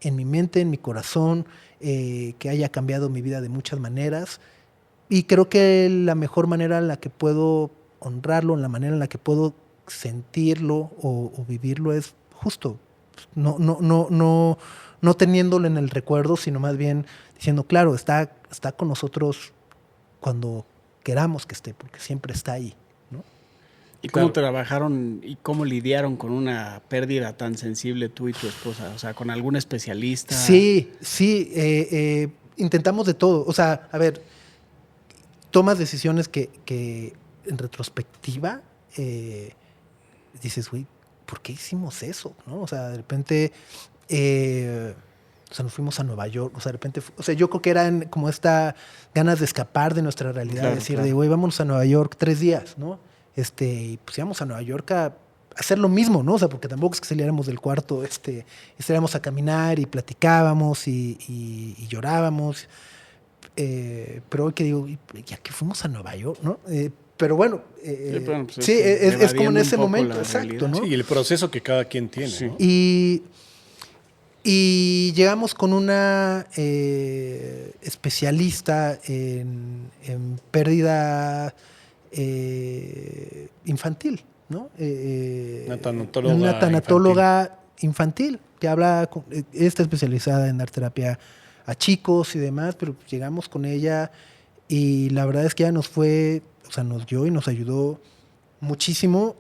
[SPEAKER 5] en mi mente, en mi corazón, que haya cambiado mi vida de muchas maneras. Y creo que la mejor manera en la que puedo honrarlo, en la manera en la que puedo sentirlo o vivirlo es justo, no teniéndolo en el recuerdo, sino más bien diciendo, claro, está con nosotros cuando queramos que esté, porque siempre está ahí, ¿no?
[SPEAKER 3] ¿Y cómo trabajaron y cómo lidiaron con una pérdida tan sensible tú y tu esposa? O sea, ¿con algún especialista?
[SPEAKER 5] Sí, intentamos de todo. O sea, a ver, tomas decisiones que en retrospectiva dices, güey, ¿por qué hicimos eso? ¿No? O sea, de repente, nos fuimos a Nueva York, o sea, de repente, yo creo que eran como esta ganas de escapar de nuestra realidad,
[SPEAKER 3] Claro,
[SPEAKER 5] decir,
[SPEAKER 3] claro.
[SPEAKER 5] güey, vámonos a Nueva York 3 días, ¿no? Y pues íbamos a Nueva York a hacer lo mismo, ¿no? O sea, porque tampoco es que saliéramos del cuarto, saliéramos a caminar y platicábamos y llorábamos. Pero hoy que digo, ya que fuimos a Nueva York, ¿no? Pero bueno,
[SPEAKER 3] Pues
[SPEAKER 5] sí, es como en
[SPEAKER 3] evadiendo
[SPEAKER 5] ese
[SPEAKER 3] un poco
[SPEAKER 5] momento,
[SPEAKER 3] la
[SPEAKER 5] exacto,
[SPEAKER 3] realidad.
[SPEAKER 5] ¿no?
[SPEAKER 4] Sí, y el proceso que cada quien tiene,
[SPEAKER 3] Sí.
[SPEAKER 4] ¿no?
[SPEAKER 5] Y llegamos con una especialista en pérdida infantil, ¿no? Una tanatóloga infantil que está especializada en dar terapia a chicos y demás, pero llegamos con ella y la verdad es que ella nos dio y nos ayudó muchísimo.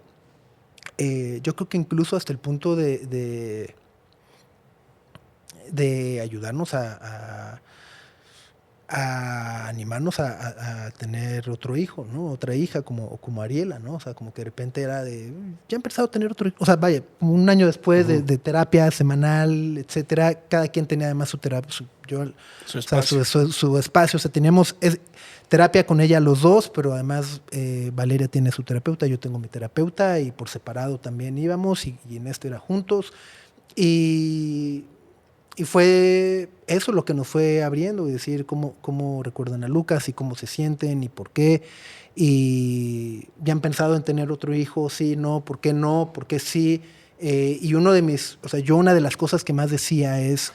[SPEAKER 5] Yo creo que incluso hasta el punto de ayudarnos a animarnos a tener otro hijo, ¿no? Otra hija como Ariela, ¿no? O sea, como que de repente era de, ya he empezado a tener otro hijo. O sea, vaya, un año después de terapia semanal, etcétera, cada quien tenía además su terapia, su espacio. Su espacio. O sea, teníamos terapia con ella los dos, pero además Valeria tiene su terapeuta, yo tengo mi terapeuta y por separado también íbamos y en era juntos. Y fue eso lo que nos fue abriendo, y decir cómo recuerdan a Lucas y cómo se sienten y por qué. Y ya han pensado en tener otro hijo, sí, no, ¿por qué no? ¿Por qué sí? Y una de las cosas que más decía es,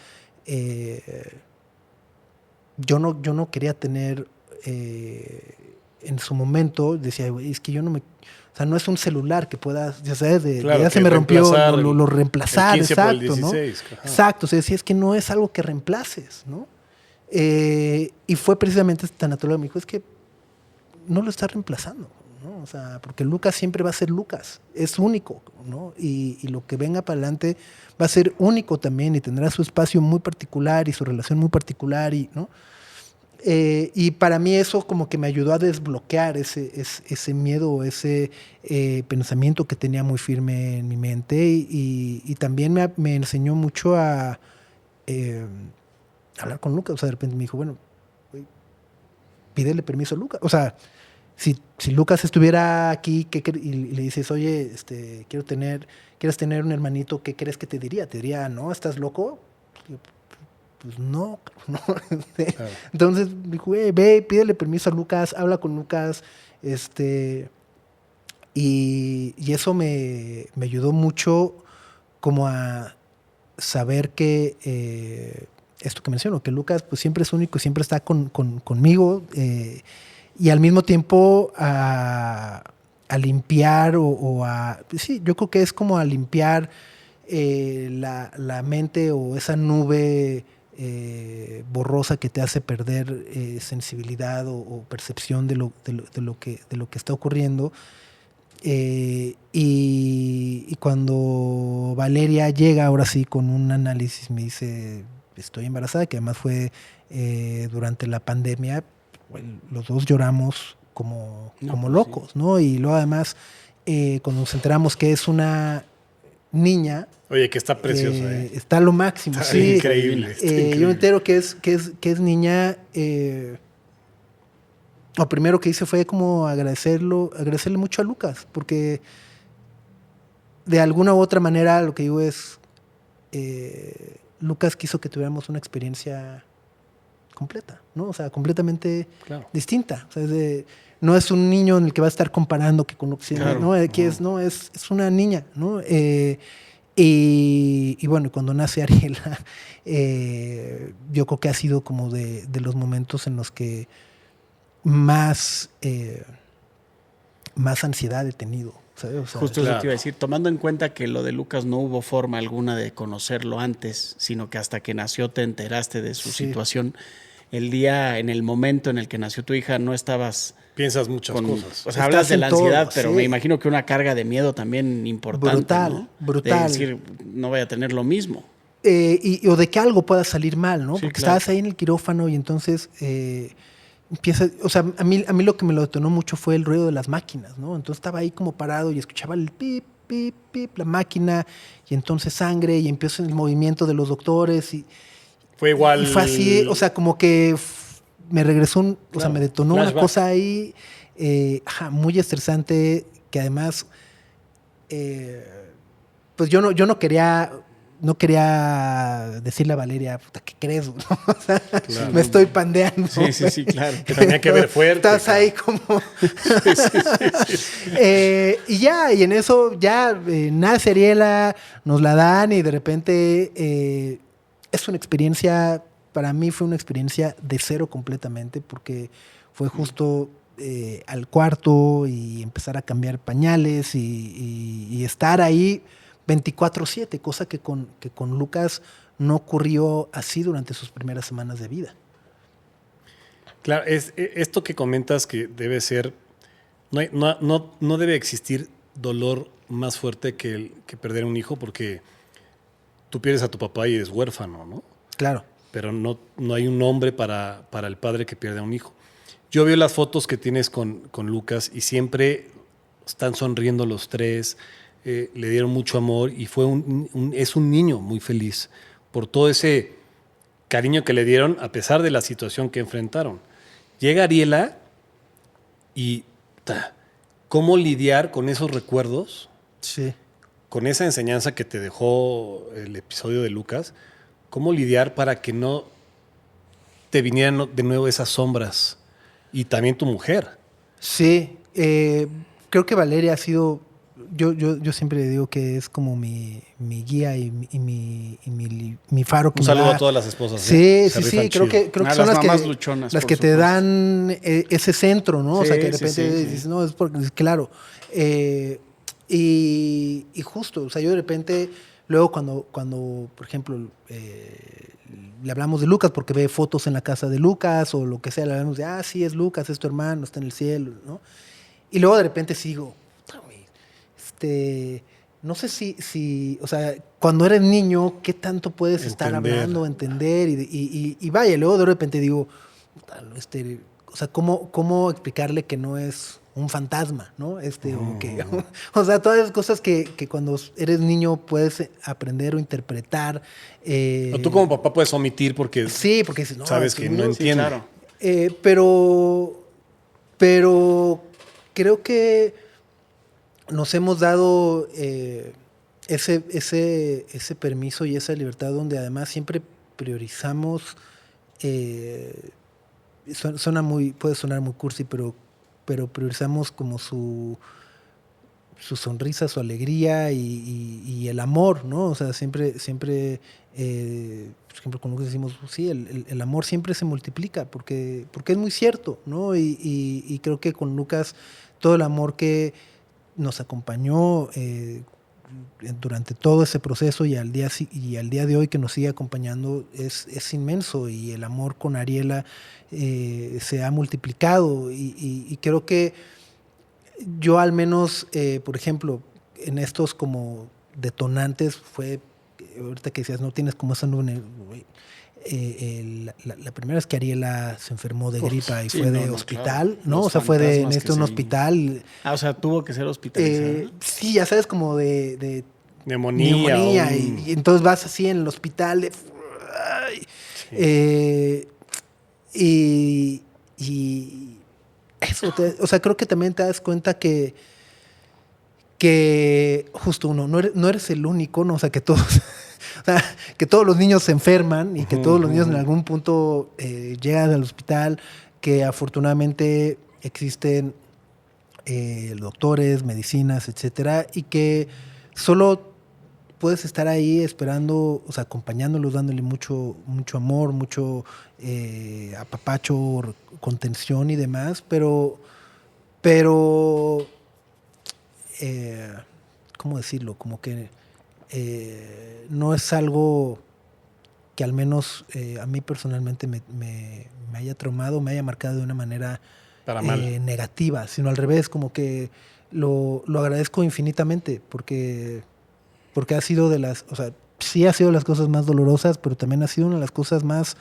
[SPEAKER 5] yo no quería tener, en su momento, decía, es que yo no me... O sea, no es un celular que puedas, ya sabes, ya se me rompió, lo reemplazar,
[SPEAKER 4] el 15 por el
[SPEAKER 5] exacto,
[SPEAKER 4] 16,
[SPEAKER 5] ¿no?
[SPEAKER 4] ajá.
[SPEAKER 5] Exacto, o sea, es que no es algo que reemplaces, ¿no? Y fue precisamente esta tanatóloga que me dijo, es que no lo estás reemplazando, ¿no? O sea, porque Lucas siempre va a ser Lucas, es único, ¿no? Y lo que venga para adelante va a ser único también y tendrá su espacio muy particular y su relación muy particular, ¿no? Y para mí eso como que me ayudó a desbloquear ese miedo, ese pensamiento que tenía muy firme en mi mente, y también me enseñó mucho a hablar con Lucas. O sea, de repente me dijo, bueno, pídele permiso a Lucas. O sea, si Lucas estuviera aquí y le dices, oye, quieres tener un hermanito, ¿qué crees que te diría? ¿Te diría, no, estás loco? Pues no.
[SPEAKER 4] Claro.
[SPEAKER 5] Entonces dijo, ve, pídele permiso a Lucas, habla con Lucas, y eso me ayudó mucho como a saber que esto que menciono, que Lucas pues siempre es único, siempre está conmigo, y al mismo tiempo a limpiar sí, yo creo que es como a limpiar la mente o esa nube borrosa que te hace perder sensibilidad o percepción de lo que está ocurriendo. Y cuando Valeria llega ahora sí con un análisis, me dice, estoy embarazada, que además fue durante la pandemia, los dos lloramos como locos, sí, ¿no? Y luego además, cuando nos enteramos que es una niña...
[SPEAKER 4] Oye, que está preciosa,
[SPEAKER 5] está lo máximo,
[SPEAKER 4] está
[SPEAKER 5] sí.
[SPEAKER 4] Increíble, está increíble.
[SPEAKER 5] Yo me entero que es niña... lo primero que hice fue como agradecerle mucho a Lucas, porque de alguna u otra manera lo que digo es, Lucas quiso que tuviéramos una experiencia completa, ¿no? O sea, completamente distinta. O sea, no es un niño en el que va a estar comparando que con lo que ¿no? Es una niña, ¿no? Y bueno, cuando nace Ariela, yo creo que ha sido como de los momentos en los que más ansiedad he tenido, ¿sabes? O sea,
[SPEAKER 3] justo eso te iba a decir, tomando en cuenta que lo de Lucas no hubo forma alguna de conocerlo antes, sino que hasta que nació te enteraste de su situación. En el momento en el que nació tu hija, no estabas...
[SPEAKER 4] Piensas muchas cosas.
[SPEAKER 3] O sea, hablas de la ansiedad, pero
[SPEAKER 5] sí,
[SPEAKER 3] me imagino que una carga de miedo también importante.
[SPEAKER 5] Brutal,
[SPEAKER 3] ¿no?
[SPEAKER 5] brutal.
[SPEAKER 3] De decir, no voy a tener lo mismo.
[SPEAKER 5] O de que algo pueda salir mal, ¿no?
[SPEAKER 3] Sí,
[SPEAKER 5] porque
[SPEAKER 3] claro.
[SPEAKER 5] estabas ahí en el quirófano y entonces empieza... O sea, a mí lo que me lo detonó mucho fue el ruido de las máquinas, ¿no? Entonces estaba ahí como parado y escuchaba el pip, pip, pip, la máquina, y entonces sangre, y empieza el movimiento de los doctores. Y
[SPEAKER 4] fue igual.
[SPEAKER 5] Y fue así, o sea, como que me regresó, o sea, me detonó
[SPEAKER 4] flashback.
[SPEAKER 5] una cosa ahí muy estresante, que además, pues yo no quería decirle a Valeria, puta, ¿qué crees? ¿No? O sea, me estoy pandeando.
[SPEAKER 3] Sí, claro.
[SPEAKER 4] Que tenía que ver fuerte.
[SPEAKER 5] Estás ahí como... y ya, y en eso ya nace Ariela, nos la dan y de repente es una experiencia, para mí fue una experiencia de cero completamente, porque fue justo al cuarto y empezar a cambiar pañales y estar ahí 24/7, cosa que con Lucas no ocurrió así durante sus primeras semanas de vida.
[SPEAKER 4] Claro, esto que comentas que debe ser, no debe existir dolor más fuerte que perder un hijo, porque tú pierdes a tu papá y eres huérfano, ¿no?
[SPEAKER 5] Claro.
[SPEAKER 4] Pero no hay un nombre para el padre que pierde a un hijo. Yo veo las fotos que tienes con Lucas y siempre están sonriendo los tres, le dieron mucho amor y es un niño muy feliz por todo ese cariño que le dieron a pesar de la situación que enfrentaron. Llega Ariela y ¿cómo lidiar con esos recuerdos?
[SPEAKER 5] Sí.
[SPEAKER 4] Con esa enseñanza que te dejó el episodio de Lucas, ¿cómo lidiar para que no te vinieran de nuevo esas sombras? Y también tu mujer.
[SPEAKER 5] Sí, creo que Valeria ha sido... Yo siempre digo que es como mi guía y mi faro. Que
[SPEAKER 4] un saludo a todas las esposas.
[SPEAKER 5] Sí,
[SPEAKER 4] Se
[SPEAKER 5] sí,
[SPEAKER 4] rifan
[SPEAKER 5] creo que son
[SPEAKER 3] las
[SPEAKER 5] las
[SPEAKER 3] mamás
[SPEAKER 5] que,
[SPEAKER 3] luchonas,
[SPEAKER 5] las que te
[SPEAKER 3] supuesto.
[SPEAKER 5] dan ese centro, ¿no? O sea, que de repente
[SPEAKER 3] sí.
[SPEAKER 5] dices, no, es porque, claro. Y justo, o sea, yo de repente, luego cuando por ejemplo, le hablamos de Lucas porque ve fotos en la casa de Lucas o lo que sea, le hablamos de, sí, es Lucas, es tu hermano, está en el cielo, ¿no? Y luego de repente sigo, no sé si, o sea, cuando eres niño, ¿qué tanto puedes estar hablando, entender? Y vaya, luego de repente digo, o sea, ¿cómo explicarle que no es un fantasma, ¿no? O sea, todas esas cosas que cuando eres niño puedes aprender o interpretar.
[SPEAKER 4] O tú como papá puedes omitir porque,
[SPEAKER 5] porque dices, no,
[SPEAKER 4] sabes que no entiende.
[SPEAKER 3] Claro.
[SPEAKER 5] Pero creo que nos hemos dado ese permiso y esa libertad donde además siempre priorizamos, puede sonar muy cursi, pero priorizamos como su sonrisa, su alegría y el amor, ¿no? O sea, siempre por ejemplo, con lo que decimos, sí, el amor siempre se multiplica porque es muy cierto, ¿no? Y creo que con Lucas todo el amor que nos acompañó durante todo ese proceso y al día de hoy que nos sigue acompañando es inmenso, y el amor con Ariela se ha multiplicado y creo que yo al menos, por ejemplo, en estos como detonantes fue, ahorita que decías, no tienes como esa nube, la primera vez que Ariela se enfermó de gripa y
[SPEAKER 3] sí,
[SPEAKER 5] fue de hospital,
[SPEAKER 3] claro.
[SPEAKER 5] ¿no?
[SPEAKER 3] Los
[SPEAKER 5] O sea, fue de
[SPEAKER 3] fantasmas que
[SPEAKER 5] un
[SPEAKER 3] se
[SPEAKER 5] hospital.
[SPEAKER 3] O sea, tuvo que ser hospitalizado.
[SPEAKER 5] Sí, ya sabes, como de
[SPEAKER 4] Neumonía.
[SPEAKER 5] y entonces vas así en el hospital ay, y eso, o sea, creo que también te das cuenta que justo no eres el único, ¿no? O sea, que todos, o sea, que todos los niños se enferman y que todos los niños en algún punto llegan al hospital, que afortunadamente existen doctores, medicinas, etcétera, y que solo puedes estar ahí esperando, o sea, acompañándolos, dándole mucho amor, mucho apapacho, contención y demás, pero ¿cómo decirlo? Como que no es algo que al menos a mí personalmente me haya traumado, me haya marcado de una manera
[SPEAKER 4] Para mal.
[SPEAKER 5] negativa, sino al revés, como que lo agradezco infinitamente porque ha sido o sea, sí ha sido de las cosas más dolorosas, pero también ha sido una de las cosas más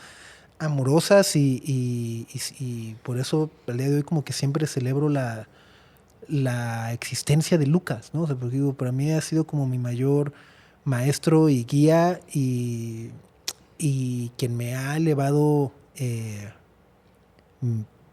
[SPEAKER 5] amorosas y por eso al día de hoy como que siempre celebro la existencia de Lucas, ¿no? O sea, porque digo, para mí ha sido como mi mayor maestro y guía y quien me ha elevado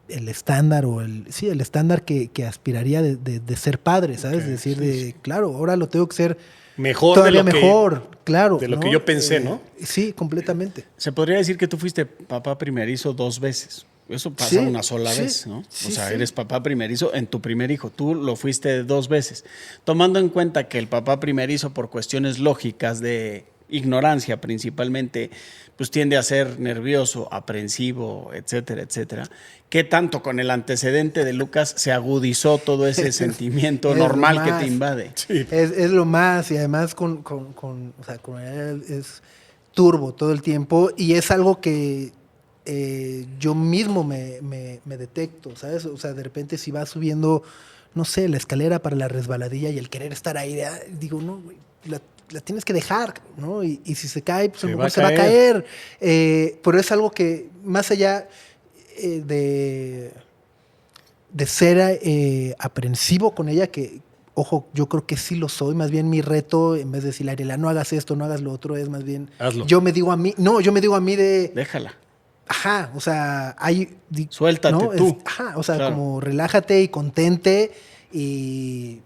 [SPEAKER 5] el estándar el estándar que aspiraría de ser padre, ¿sabes?
[SPEAKER 4] Okay,
[SPEAKER 5] Es decir,
[SPEAKER 4] sí.
[SPEAKER 5] claro, ahora lo tengo que ser
[SPEAKER 4] Mejor
[SPEAKER 5] todavía
[SPEAKER 4] de lo
[SPEAKER 5] mejor, claro.
[SPEAKER 4] de lo
[SPEAKER 5] ¿no?
[SPEAKER 4] que yo pensé, ¿no?
[SPEAKER 5] Sí, completamente.
[SPEAKER 3] Se podría decir que tú fuiste papá primerizo 2 veces. Eso pasa
[SPEAKER 5] Sí,
[SPEAKER 3] una sola
[SPEAKER 5] sí,
[SPEAKER 3] vez, ¿no?
[SPEAKER 5] sí,
[SPEAKER 3] O sea,
[SPEAKER 5] sí.
[SPEAKER 3] eres papá primerizo en tu primer hijo. Tú lo fuiste 2 veces. Tomando en cuenta que el papá primerizo, por cuestiones lógicas de ignorancia principalmente, pues tiende a ser nervioso, aprensivo, etcétera, etcétera. ¿Qué tanto con el antecedente de Lucas se agudizó todo ese sentimiento
[SPEAKER 5] Es
[SPEAKER 3] normal
[SPEAKER 5] lo
[SPEAKER 3] que
[SPEAKER 5] más.
[SPEAKER 3] te invade?
[SPEAKER 4] Sí.
[SPEAKER 5] Es lo más, y además con él es turbo todo el tiempo, y es algo que yo mismo me detecto, ¿sabes? O sea, de repente si vas subiendo, no sé, la escalera para la resbaladilla y el querer estar ahí, digo, no, güey, la tienes que dejar, ¿no? Y si se cae, pues a lo mejor se va a caer. Pero es algo que, más allá de ser aprensivo con ella, que, ojo, yo creo que sí lo soy, más bien mi reto, en vez de decirle, Ariela, no hagas esto, no hagas lo otro, es más bien,
[SPEAKER 4] Hazlo.
[SPEAKER 5] yo me digo a mí de...
[SPEAKER 3] Déjala.
[SPEAKER 5] Ajá, o sea,
[SPEAKER 3] Suéltate
[SPEAKER 5] ¿no?
[SPEAKER 3] tú.
[SPEAKER 5] Ajá, o sea,
[SPEAKER 3] Claro.
[SPEAKER 5] como relájate y contente y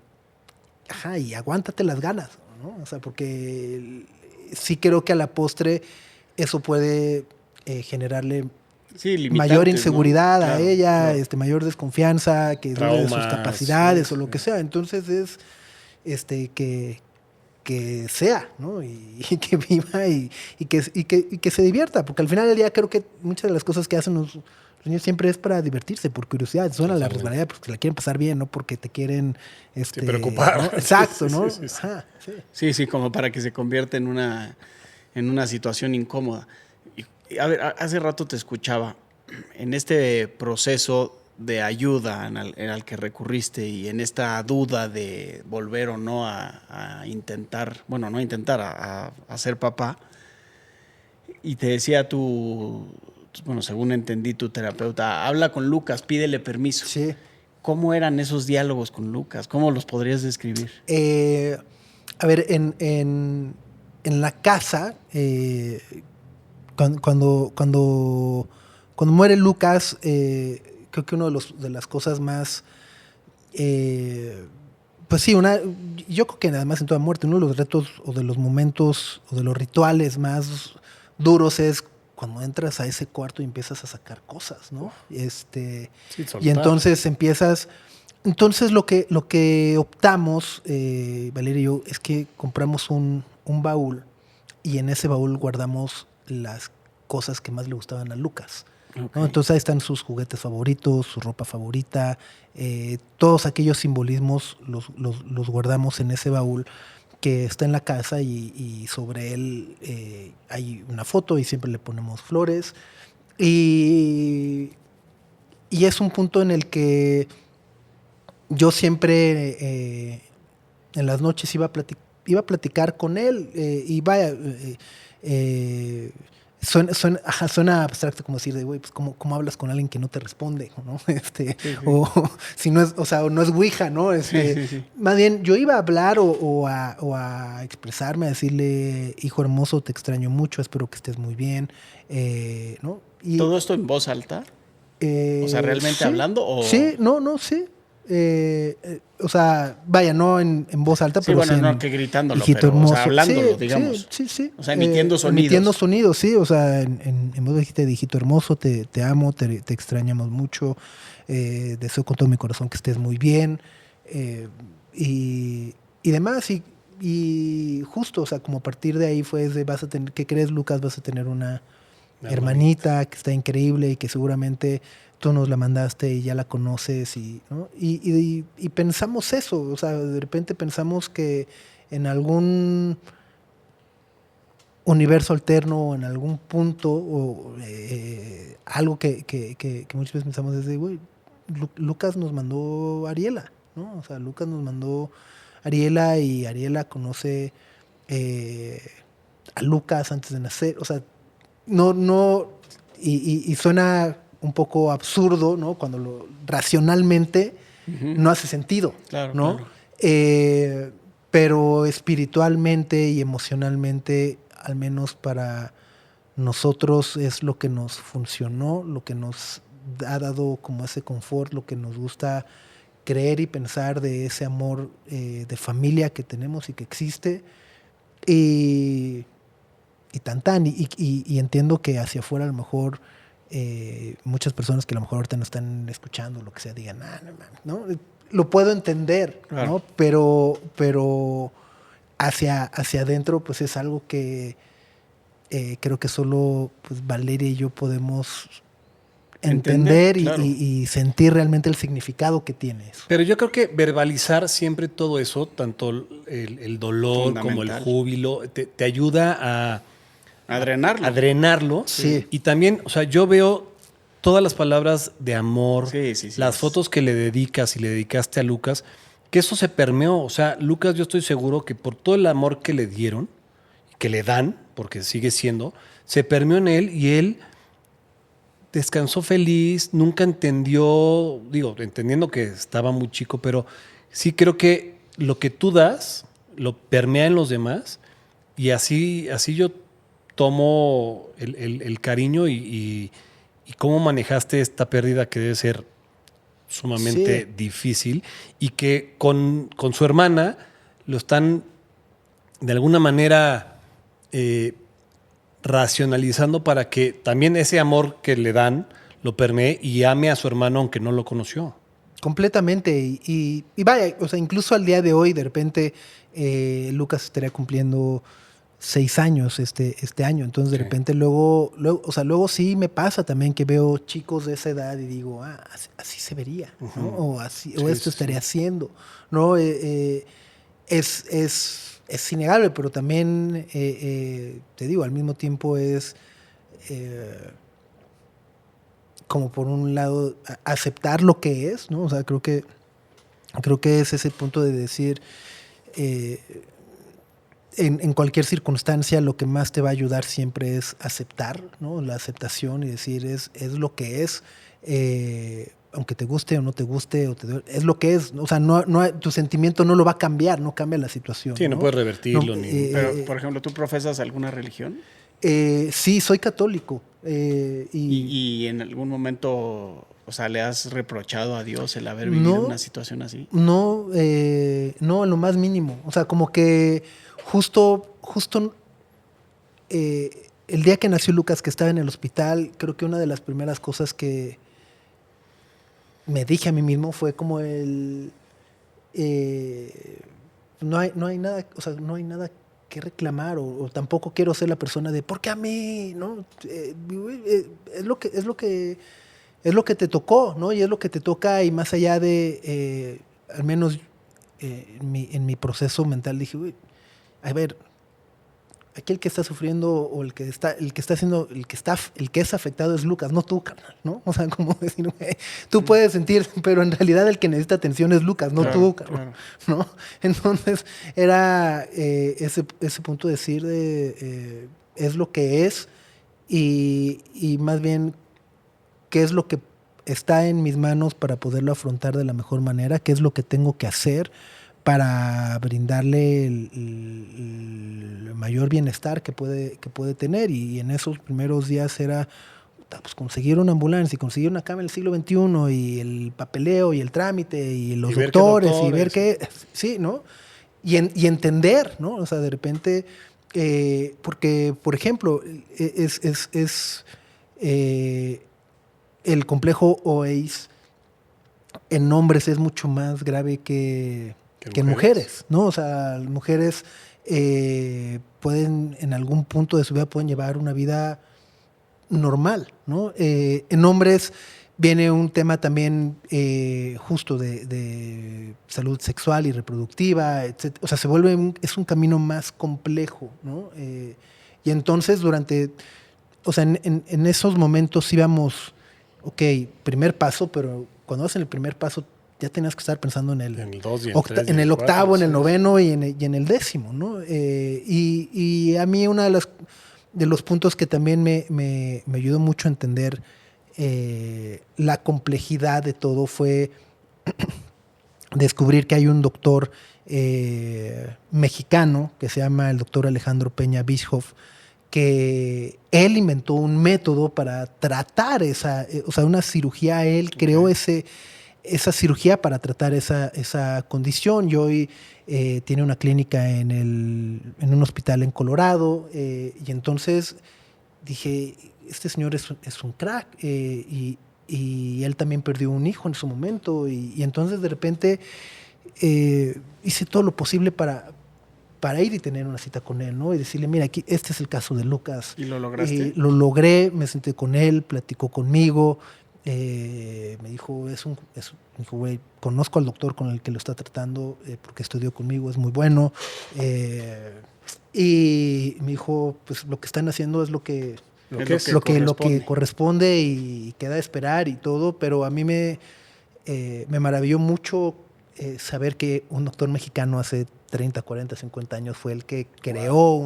[SPEAKER 5] aguántate las ganas, ¿no? O sea, porque sí creo que a la postre eso puede generarle
[SPEAKER 3] Sí, limitantes,
[SPEAKER 5] mayor
[SPEAKER 3] ¿no?
[SPEAKER 5] inseguridad a
[SPEAKER 3] Claro,
[SPEAKER 5] ella,
[SPEAKER 3] claro.
[SPEAKER 5] mayor desconfianza, que dude de sus
[SPEAKER 4] Traumas,
[SPEAKER 5] capacidades
[SPEAKER 4] sí,
[SPEAKER 5] o lo
[SPEAKER 4] sí.
[SPEAKER 5] que sea. Entonces es que sea, ¿no? Y que viva y que se divierta, porque al final del día creo que muchas de las cosas que hacen los niños siempre es para divertirse, por curiosidad. Suena la resbaladilla porque la quieren pasar bien, no porque te quieren
[SPEAKER 4] preocupar.
[SPEAKER 5] ¿no? Exacto,
[SPEAKER 4] Sí,
[SPEAKER 5] ¿no?
[SPEAKER 4] sí, sí.
[SPEAKER 5] Ajá, sí.
[SPEAKER 3] Sí, como para que se convierta en una situación incómoda. Y, a ver, hace rato te escuchaba en este proceso de ayuda al que recurriste y en esta duda de volver o no a intentar, bueno, no a intentar, a ser papá. Y te decía bueno, según entendí tu terapeuta, habla con Lucas, pídele permiso.
[SPEAKER 5] Sí.
[SPEAKER 3] ¿Cómo eran esos diálogos con Lucas? ¿Cómo los podrías describir?
[SPEAKER 5] A ver, en la casa, cuando muere Lucas, creo que una de las cosas más, pues sí, yo creo que además en toda muerte, uno de los retos o de los momentos o de los rituales más duros es cuando entras a ese cuarto y empiezas a sacar cosas, ¿no?
[SPEAKER 4] Sí, soltar.
[SPEAKER 5] Y entonces entonces lo que optamos, Valeria y yo, es que compramos un baúl y en ese baúl guardamos las cosas que más le gustaban a Lucas, ¿no?
[SPEAKER 3] Okay.
[SPEAKER 5] Entonces ahí están sus juguetes favoritos, su ropa favorita, todos aquellos simbolismos los guardamos en ese baúl que está en la casa y sobre él hay una foto y siempre le ponemos flores. Y es un punto en el que yo siempre en las noches iba a platicar con él y vaya, suena abstracto como decir, güey, pues ¿cómo hablas con alguien que no te responde, ¿no? O si no es, o sea, no es Ouija, ¿no? Más bien, yo iba a hablar o a expresarme, a decirle, hijo hermoso, te extraño mucho, espero que estés muy bien, ¿no? Y,
[SPEAKER 3] ¿todo esto en voz alta? O sea, ¿realmente
[SPEAKER 5] sí,
[SPEAKER 3] hablando? O...
[SPEAKER 5] Sí, sí. O sea, vaya, no en voz alta,
[SPEAKER 3] Sí,
[SPEAKER 5] pero
[SPEAKER 3] bueno,
[SPEAKER 5] sí
[SPEAKER 3] no que gritándolo,
[SPEAKER 5] hijito
[SPEAKER 3] pero
[SPEAKER 5] hermoso.
[SPEAKER 3] o sea, hablándolo,
[SPEAKER 5] Sí,
[SPEAKER 3] digamos.
[SPEAKER 5] Sí.
[SPEAKER 3] O sea, emitiendo sonidos.
[SPEAKER 5] Emitiendo sonidos, sí. O sea, en voz de hijito hermoso, te amo, te extrañamos mucho. Deseo con todo mi corazón que estés muy bien. Y demás. Y justo, o sea, como a partir de ahí fue vas a tener, ¿qué crees, Lucas? Vas a tener una hermanita que está increíble y que seguramente tú nos la mandaste y ya la conoces, ¿no? Y pensamos eso, o sea, de repente pensamos que en algún universo alterno o en algún punto o algo que muchas veces pensamos es de, güey, Lucas nos mandó a Ariela, ¿no? O sea, Lucas nos mandó a Ariela y Ariela conoce a Lucas antes de nacer, o sea, no, y suena un poco absurdo, ¿no? Cuando racionalmente no hace sentido,
[SPEAKER 3] claro,
[SPEAKER 5] ¿no?
[SPEAKER 3] Claro.
[SPEAKER 5] Pero espiritualmente y emocionalmente, al menos para nosotros, es lo que nos funcionó, lo que nos ha dado como ese confort, lo que nos gusta creer y pensar de ese amor de familia que tenemos y que existe. Y entiendo que hacia afuera a lo mejor muchas personas que a lo mejor ahorita no están escuchando, lo que sea, digan, no, lo puedo entender, claro, ¿no? Pero hacia adentro, pues es algo que creo que solo pues, Valeria y yo podemos entender claro, y sentir realmente el significado que tiene eso.
[SPEAKER 4] Pero yo creo que verbalizar siempre todo eso, tanto el dolor como el júbilo, te ayuda a drenarlo.
[SPEAKER 5] Sí.
[SPEAKER 4] Y también, o sea, yo veo todas las palabras de amor, las fotos que le dedicas y le dedicaste a Lucas, que eso se permeó. O sea, Lucas, yo estoy seguro que por todo el amor que le dieron, que le dan, porque sigue siendo, se permeó en él y él descansó feliz, nunca entendió, entendiendo que estaba muy chico, pero sí creo que lo que tú das lo permea en los demás y así yo tomo el cariño y cómo manejaste esta pérdida que debe ser sumamente difícil y que con su hermana lo están de alguna manera racionalizando para que también ese amor que le dan lo permee y ame a su hermano aunque no lo conoció.
[SPEAKER 5] Completamente. Y vaya, o sea, incluso al día de hoy, de repente, Lucas estaría cumpliendo 6 años este año. Entonces, de repente, luego sí me pasa también que veo chicos de esa edad y digo, así se vería, ¿no? O esto estaría haciendo, ¿no? Es innegable, pero también, te digo, al mismo tiempo es como por un lado aceptar lo que es, ¿no? O sea, creo que es ese punto de decir, en cualquier circunstancia lo que más te va a ayudar siempre es aceptar, ¿no? La aceptación y decir es lo que es, aunque te guste o no te guste, es lo que es. O sea, tu sentimiento no lo va a cambiar, no cambia la situación.
[SPEAKER 4] Sí, no puedes revertirlo.
[SPEAKER 3] Pero, por ejemplo, ¿tú profesas alguna religión?
[SPEAKER 5] Sí, soy católico.
[SPEAKER 3] ¿Y en algún momento, o sea, le has reprochado a Dios el haber vivido una situación así?
[SPEAKER 5] No, en lo más mínimo. O sea, como que justo el día que nació Lucas, que estaba en el hospital, creo que una de las primeras cosas que me dije a mí mismo fue como no hay nada, o sea, no hay nada que reclamar o tampoco quiero ser la persona de ¿por qué a mí? ¿No? Es lo que te tocó, ¿no? Y es lo que te toca y más allá de al menos en mi proceso mental dije, uy, a ver, aquí el que está sufriendo o el que es afectado es Lucas, no tú, carnal, ¿no? O sea, como decir, güey, tú puedes sentir, pero en realidad el que necesita atención es Lucas, no tú, carnal, ¿no? Entonces era ese punto de decir es lo que es y más bien qué es lo que está en mis manos para poderlo afrontar de la mejor manera, qué es lo que tengo que hacer para brindarle el mayor bienestar que puede tener. Y en esos primeros días era pues, conseguir una ambulancia y conseguir una cama en el siglo XXI y el papeleo y el trámite y los doctores y ver qué... Sí, ¿no? Y entender, ¿no? O sea, de repente... porque, por ejemplo, el complejo OACE en hombres es mucho más grave que en mujeres, ¿no? O sea, las mujeres pueden, en algún punto de su vida, pueden llevar una vida normal, ¿no? En hombres viene un tema también justo de salud sexual y reproductiva, etc. O sea, se vuelve es un camino más complejo, ¿no? Y entonces o sea, en esos momentos íbamos, ok, primer paso, pero cuando vas en el primer paso ya tenías que estar pensando en el
[SPEAKER 4] 2 y
[SPEAKER 5] en el octavo, en el noveno y en el 10º, ¿no? Y a mí uno de los puntos que también me ayudó mucho a entender la complejidad de todo fue descubrir que hay un doctor mexicano que se llama el doctor Alejandro Peña Bischoff, que él inventó un método para tratar una cirugía. Él creó esa cirugía para tratar esa condición y hoy tiene una clínica en un hospital en Colorado. Y entonces dije, este señor es un crack y él también perdió un hijo en su momento y entonces de repente hice todo lo posible para ir y tener una cita con él, ¿no? Y decirle, mira, aquí este es el caso de Lucas.
[SPEAKER 3] ¿Y lo lograste?
[SPEAKER 5] Lo logré, me senté con él, platicó conmigo, me dijo, güey, conozco al doctor con el que lo está tratando porque estudió conmigo, es muy bueno. Y me dijo, pues lo que están haciendo es lo que corresponde y queda a esperar y todo, pero a mí me maravilló mucho saber que un doctor mexicano hace 30, 40, 50 años fue el que creó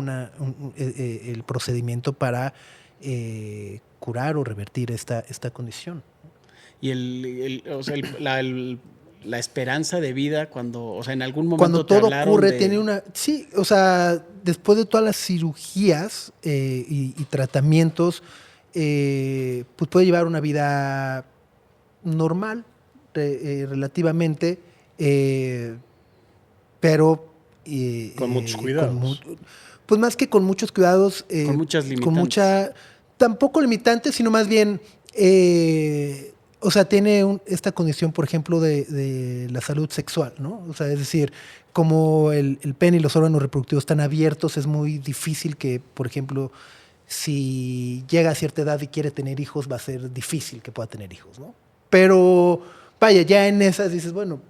[SPEAKER 5] el procedimiento para curar o revertir esta condición.
[SPEAKER 3] Y la esperanza de vida cuando, o sea, en algún momento
[SPEAKER 5] cuando todo ocurre,
[SPEAKER 3] de...
[SPEAKER 5] tiene una... Sí, o sea, después de todas las cirugías y tratamientos, pues puede llevar una vida normal, relativamente, pero...
[SPEAKER 4] con muchos cuidados.
[SPEAKER 5] Pues más que con muchos cuidados...
[SPEAKER 3] con muchas limitantes.
[SPEAKER 5] Tampoco limitantes, sino más bien... o sea, tiene esta condición, por ejemplo, de la salud sexual, ¿no? O sea, es decir, como el pene y los órganos reproductivos están abiertos, es muy difícil que, por ejemplo, si llega a cierta edad y quiere tener hijos, va a ser difícil que pueda tener hijos, ¿no? Pero, vaya, ya en esas dices, bueno...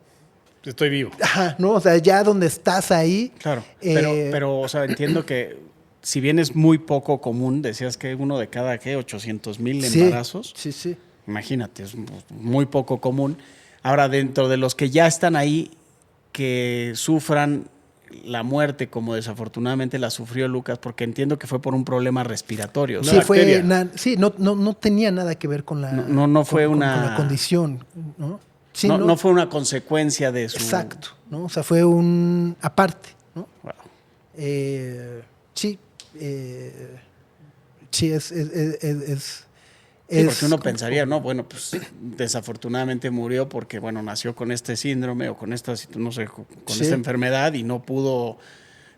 [SPEAKER 4] Estoy vivo.
[SPEAKER 5] Ajá, ¿no? O sea, ya donde estás ahí...
[SPEAKER 3] Claro, pero, o sea, entiendo que si bien es muy poco común, decías que uno de cada, 800,000 embarazos.
[SPEAKER 5] Sí.
[SPEAKER 3] Imagínate, es muy poco común. Ahora, dentro de los que ya están ahí, que sufran la muerte, como desafortunadamente la sufrió Lucas, porque entiendo que fue por un problema respiratorio.
[SPEAKER 5] Sí, no tenía nada que ver con la,
[SPEAKER 3] no fue con
[SPEAKER 5] la condición, ¿no? Sí,
[SPEAKER 3] no fue una consecuencia de su...
[SPEAKER 5] Exacto, ¿no? O sea, fue un aparte, ¿no?
[SPEAKER 3] Wow.
[SPEAKER 5] Sí,
[SPEAKER 3] Sí, porque uno pensaría, no, bueno, pues desafortunadamente murió porque, bueno, nació con este síndrome o con esta, no sé, con esta enfermedad y no pudo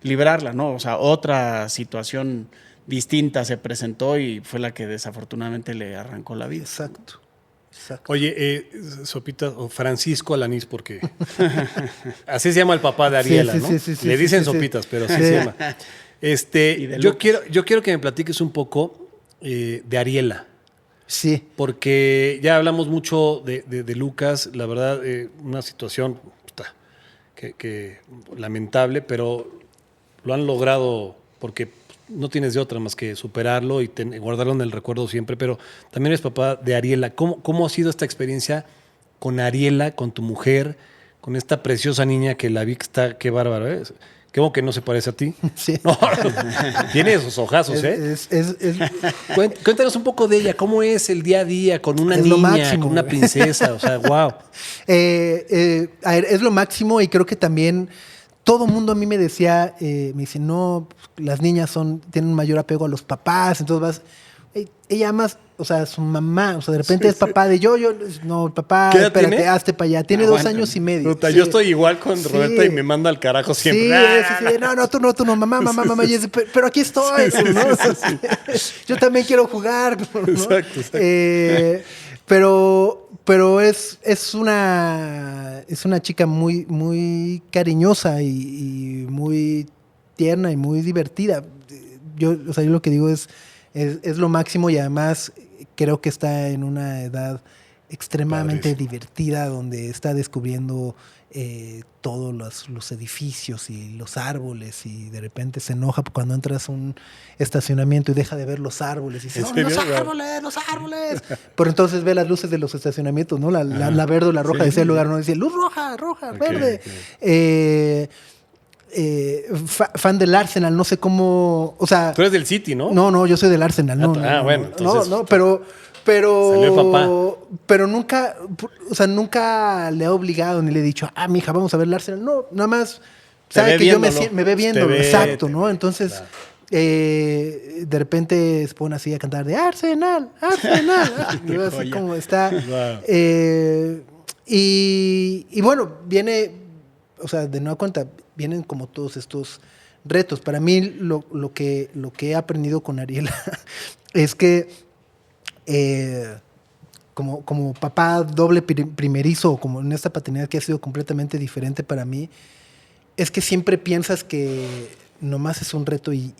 [SPEAKER 3] librarla, ¿no? O sea, otra situación distinta se presentó y fue la que desafortunadamente le arrancó la vida.
[SPEAKER 5] Exacto.
[SPEAKER 4] Oye, Sopitas, o Francisco Alanís, porque así se llama el papá de Ariela, ¿no?
[SPEAKER 5] Sí,
[SPEAKER 4] le dicen Sopitas, pero así se llama. Yo quiero que me platiques un poco de Ariela.
[SPEAKER 5] Sí.
[SPEAKER 4] Porque ya hablamos mucho de Lucas, la verdad, una situación que lamentable, pero lo han logrado porque no tienes de otra más que superarlo y guardarlo en el recuerdo siempre, pero también eres papá de Ariela. ¿Cómo ha sido esta experiencia con Ariela, con tu mujer, con esta preciosa niña que la vi que está, qué bárbaro, ¿eh? Qué bueno que no se parece a ti.
[SPEAKER 5] Sí.
[SPEAKER 4] No, tiene esos ojazos, ¿eh? Cuéntanos un poco de ella. ¿Cómo es el día a día con una
[SPEAKER 5] Es lo
[SPEAKER 4] niña,
[SPEAKER 5] máximo,
[SPEAKER 4] con una
[SPEAKER 5] güey.
[SPEAKER 4] princesa? O sea, wow.
[SPEAKER 5] A ver, es lo máximo y creo que también todo el mundo a mí me decía, me dice, no, las niñas tienen un mayor apego a los papás, entonces vas... Ella más, o sea, su mamá, o sea, de repente es papá de yo, no, papá,
[SPEAKER 4] ¿Qué edad
[SPEAKER 5] espérate,
[SPEAKER 4] tiene?
[SPEAKER 5] hazte para allá. Tiene 2 años y medio.
[SPEAKER 4] Puta,
[SPEAKER 5] Sí.
[SPEAKER 4] yo estoy igual con
[SPEAKER 5] Sí.
[SPEAKER 4] Roberta y me manda al carajo siempre.
[SPEAKER 5] Sí, no, tú no, mamá. Y yo, pero aquí estoy, ¿no? Yo también quiero jugar, ¿no?
[SPEAKER 4] Exacto.
[SPEAKER 5] Pero es una chica muy, muy cariñosa y muy tierna y muy divertida. Yo lo que digo es lo máximo y además creo que está en una edad extremadamente
[SPEAKER 4] Padrísimo.
[SPEAKER 5] divertida donde está descubriendo todos los edificios y los árboles y de repente se enoja cuando entras a un estacionamiento y deja de ver los árboles y dice,
[SPEAKER 4] ¿En
[SPEAKER 5] no,
[SPEAKER 4] serio?
[SPEAKER 5] los árboles. Pero entonces ve las luces de los estacionamientos, ¿no? La verde o la roja, decía el lugar, ¿no? Decía luz roja, verde.
[SPEAKER 4] Ok.
[SPEAKER 5] Fan del Arsenal, no sé cómo, o sea...
[SPEAKER 4] Tú eres del City, ¿no?
[SPEAKER 5] No, yo soy del Arsenal.
[SPEAKER 4] Bueno, entonces-
[SPEAKER 5] pero
[SPEAKER 4] Salió papá.
[SPEAKER 5] pero nunca, o sea, nunca le he obligado ni le he dicho, mija, vamos a ver el Arsenal. No, nada más sabe
[SPEAKER 4] ve
[SPEAKER 5] que yo
[SPEAKER 4] viéndolo.
[SPEAKER 5] me ve viendo,
[SPEAKER 4] Te ve,
[SPEAKER 5] exacto,
[SPEAKER 4] te
[SPEAKER 5] ¿no?
[SPEAKER 4] ve,
[SPEAKER 5] Entonces,
[SPEAKER 4] claro.
[SPEAKER 5] de repente se pone así a cantar de Arsenal. Y yo así
[SPEAKER 3] joya.
[SPEAKER 5] como está.
[SPEAKER 4] Wow.
[SPEAKER 5] Y bueno, viene, o sea, de nueva cuenta, vienen como todos estos retos. Para mí, lo que he aprendido con Ariela es que como papá doble primerizo, como en esta paternidad que ha sido completamente diferente para mí, es que siempre piensas que nomás es un reto y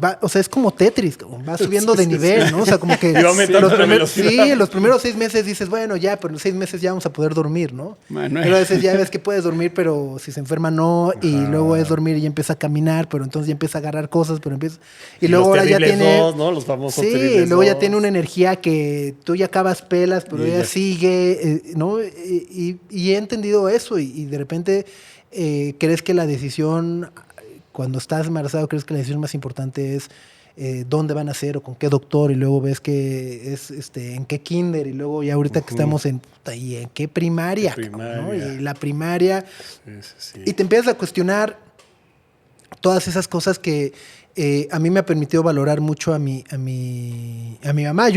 [SPEAKER 5] va, o sea, es como Tetris, va subiendo de nivel, ¿no? O sea, como que
[SPEAKER 4] Y va aumentando la velocidad.
[SPEAKER 5] los primeros 6 meses dices, bueno, ya, pero en los 6 meses ya vamos a poder dormir, ¿no?
[SPEAKER 3] Bueno,
[SPEAKER 5] Pero a veces ya ves que puedes dormir, pero si se enferma no, y luego es dormir y ya empieza a caminar, pero entonces ya empieza a agarrar cosas, pero empieza... Y luego
[SPEAKER 4] los
[SPEAKER 5] ahora ya
[SPEAKER 4] terribles
[SPEAKER 5] tiene...
[SPEAKER 4] dos, ¿no? Los famosos
[SPEAKER 5] Sí,
[SPEAKER 4] terribles
[SPEAKER 5] luego ya
[SPEAKER 4] dos.
[SPEAKER 5] tiene una energía que tú ya acabas pelas, pero
[SPEAKER 4] Y
[SPEAKER 5] ella
[SPEAKER 4] ella-
[SPEAKER 5] sigue, ¿no? Y he entendido eso y de repente crees que la decisión, cuando estás embarazado, crees que la decisión más importante es dónde van a ser o con qué doctor y luego ves que es en qué kinder y luego ya ahorita que estamos en puta, y en qué primaria,
[SPEAKER 4] Primaria.
[SPEAKER 5] ¿no? Y la primaria
[SPEAKER 4] Sí.
[SPEAKER 5] y te empiezas a cuestionar todas esas cosas que a mí me ha permitido valorar mucho a mi mamá.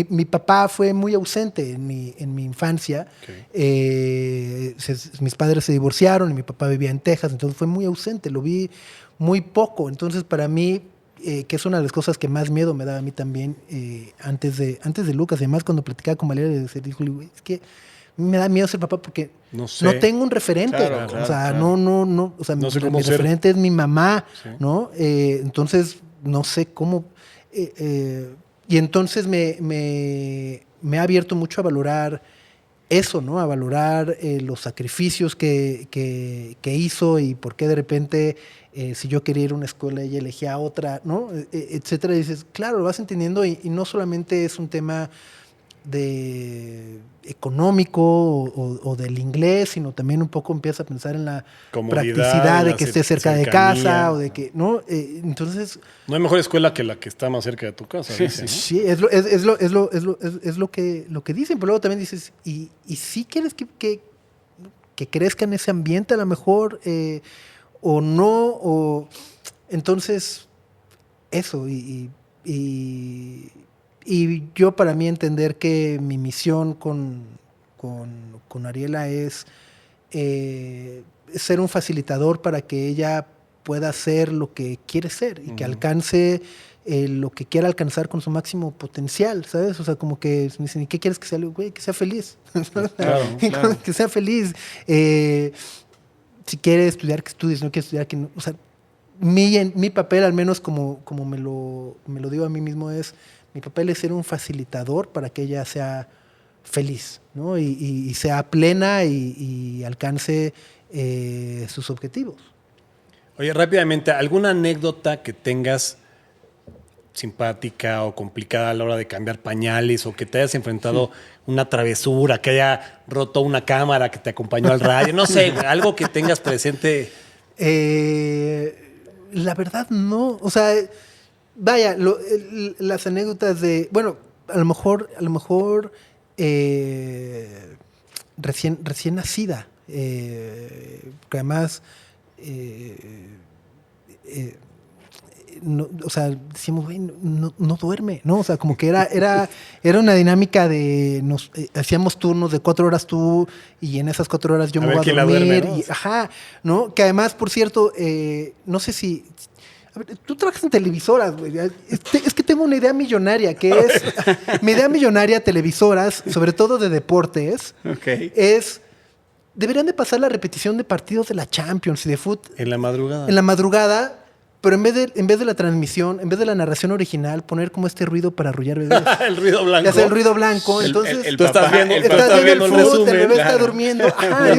[SPEAKER 5] Mi papá fue muy ausente en mi infancia.
[SPEAKER 4] Ok.
[SPEAKER 5] Mis padres se divorciaron y mi papá vivía en Texas, entonces fue muy ausente, lo vi muy poco. Entonces para mí, que es una de las cosas que más miedo me daba a mí también antes de Lucas, además cuando platicaba con Valeria, dijo, es que me da miedo ser papá porque
[SPEAKER 4] No sé.
[SPEAKER 5] no tengo un referente.
[SPEAKER 3] Claro,
[SPEAKER 5] o
[SPEAKER 3] claro,
[SPEAKER 5] sea,
[SPEAKER 3] claro.
[SPEAKER 5] no. O sea,
[SPEAKER 4] No sé
[SPEAKER 5] mi
[SPEAKER 4] cómo ser.
[SPEAKER 5] referente es mi mamá,
[SPEAKER 4] Sí.
[SPEAKER 5] ¿no? Entonces, no sé cómo. Y entonces me ha abierto mucho a valorar eso, ¿no? A valorar los sacrificios que hizo y por qué de repente, si yo quería ir a una escuela, ella elegía otra, ¿no? Etcétera. Y dices, claro, lo vas entendiendo y no solamente es un tema de económico o del inglés, sino también un poco empieza a pensar en la
[SPEAKER 4] Comodidad,
[SPEAKER 5] practicidad de
[SPEAKER 4] la
[SPEAKER 5] que esté cerca de
[SPEAKER 4] cercanía.
[SPEAKER 5] casa o de que, ¿no? Entonces,
[SPEAKER 4] No hay mejor escuela que la que está más cerca de tu casa, dicen, ¿no?
[SPEAKER 5] sí, es lo que dicen, pero luego también dices, ¿y si quieres que crezca en ese ambiente a lo mejor o no? O entonces, eso, y yo para mí entender que mi misión con Ariela es ser un facilitador para que ella pueda ser lo que quiere ser y que alcance lo que quiera alcanzar con su máximo potencial, ¿sabes? O sea, como que me dicen, ¿y qué quieres que sea? Güey, que sea feliz.
[SPEAKER 3] Claro.
[SPEAKER 5] Que sea feliz. Si quiere estudiar, que estudie. Si no quiere estudiar, que no. O sea, mi papel, al menos como me lo digo a mí mismo, es mi papel es ser un facilitador para que ella sea feliz, ¿no? Y sea plena y alcance sus objetivos.
[SPEAKER 4] Oye, rápidamente, ¿alguna anécdota que tengas simpática o complicada a la hora de cambiar pañales o que te hayas enfrentado una travesura, que haya roto una cámara que te acompañó al radio? No sé, güey, algo que tengas presente.
[SPEAKER 5] La verdad no, o sea, vaya, las anécdotas de, bueno, a lo mejor recién nacida, que además, no, o sea, decimos, güey, no duerme, ¿no? O sea, como que era una dinámica de hacíamos turnos de 4 horas tú y en esas 4 horas yo me voy a dormir.
[SPEAKER 4] Duerme, ¿no?
[SPEAKER 5] Ajá, ¿no? Que además, por cierto, no sé si... A ver, tú trabajas en televisoras, güey. Es que tengo una idea millonaria, que es... mi idea millonaria, televisoras, sobre todo de deportes, es... Deberían de pasar la repetición de partidos de la Champions y de fútbol.
[SPEAKER 4] En la madrugada.
[SPEAKER 5] En la madrugada, pero en vez de la transmisión, en vez de la narración original, poner como este ruido para arrullar bebés.
[SPEAKER 4] El ruido blanco.
[SPEAKER 5] Ya hace el ruido blanco. Entonces,
[SPEAKER 4] tú estás viendo el
[SPEAKER 5] fútbol,
[SPEAKER 4] resumen,
[SPEAKER 5] el bebé está
[SPEAKER 3] claro.
[SPEAKER 5] durmiendo. Ajá,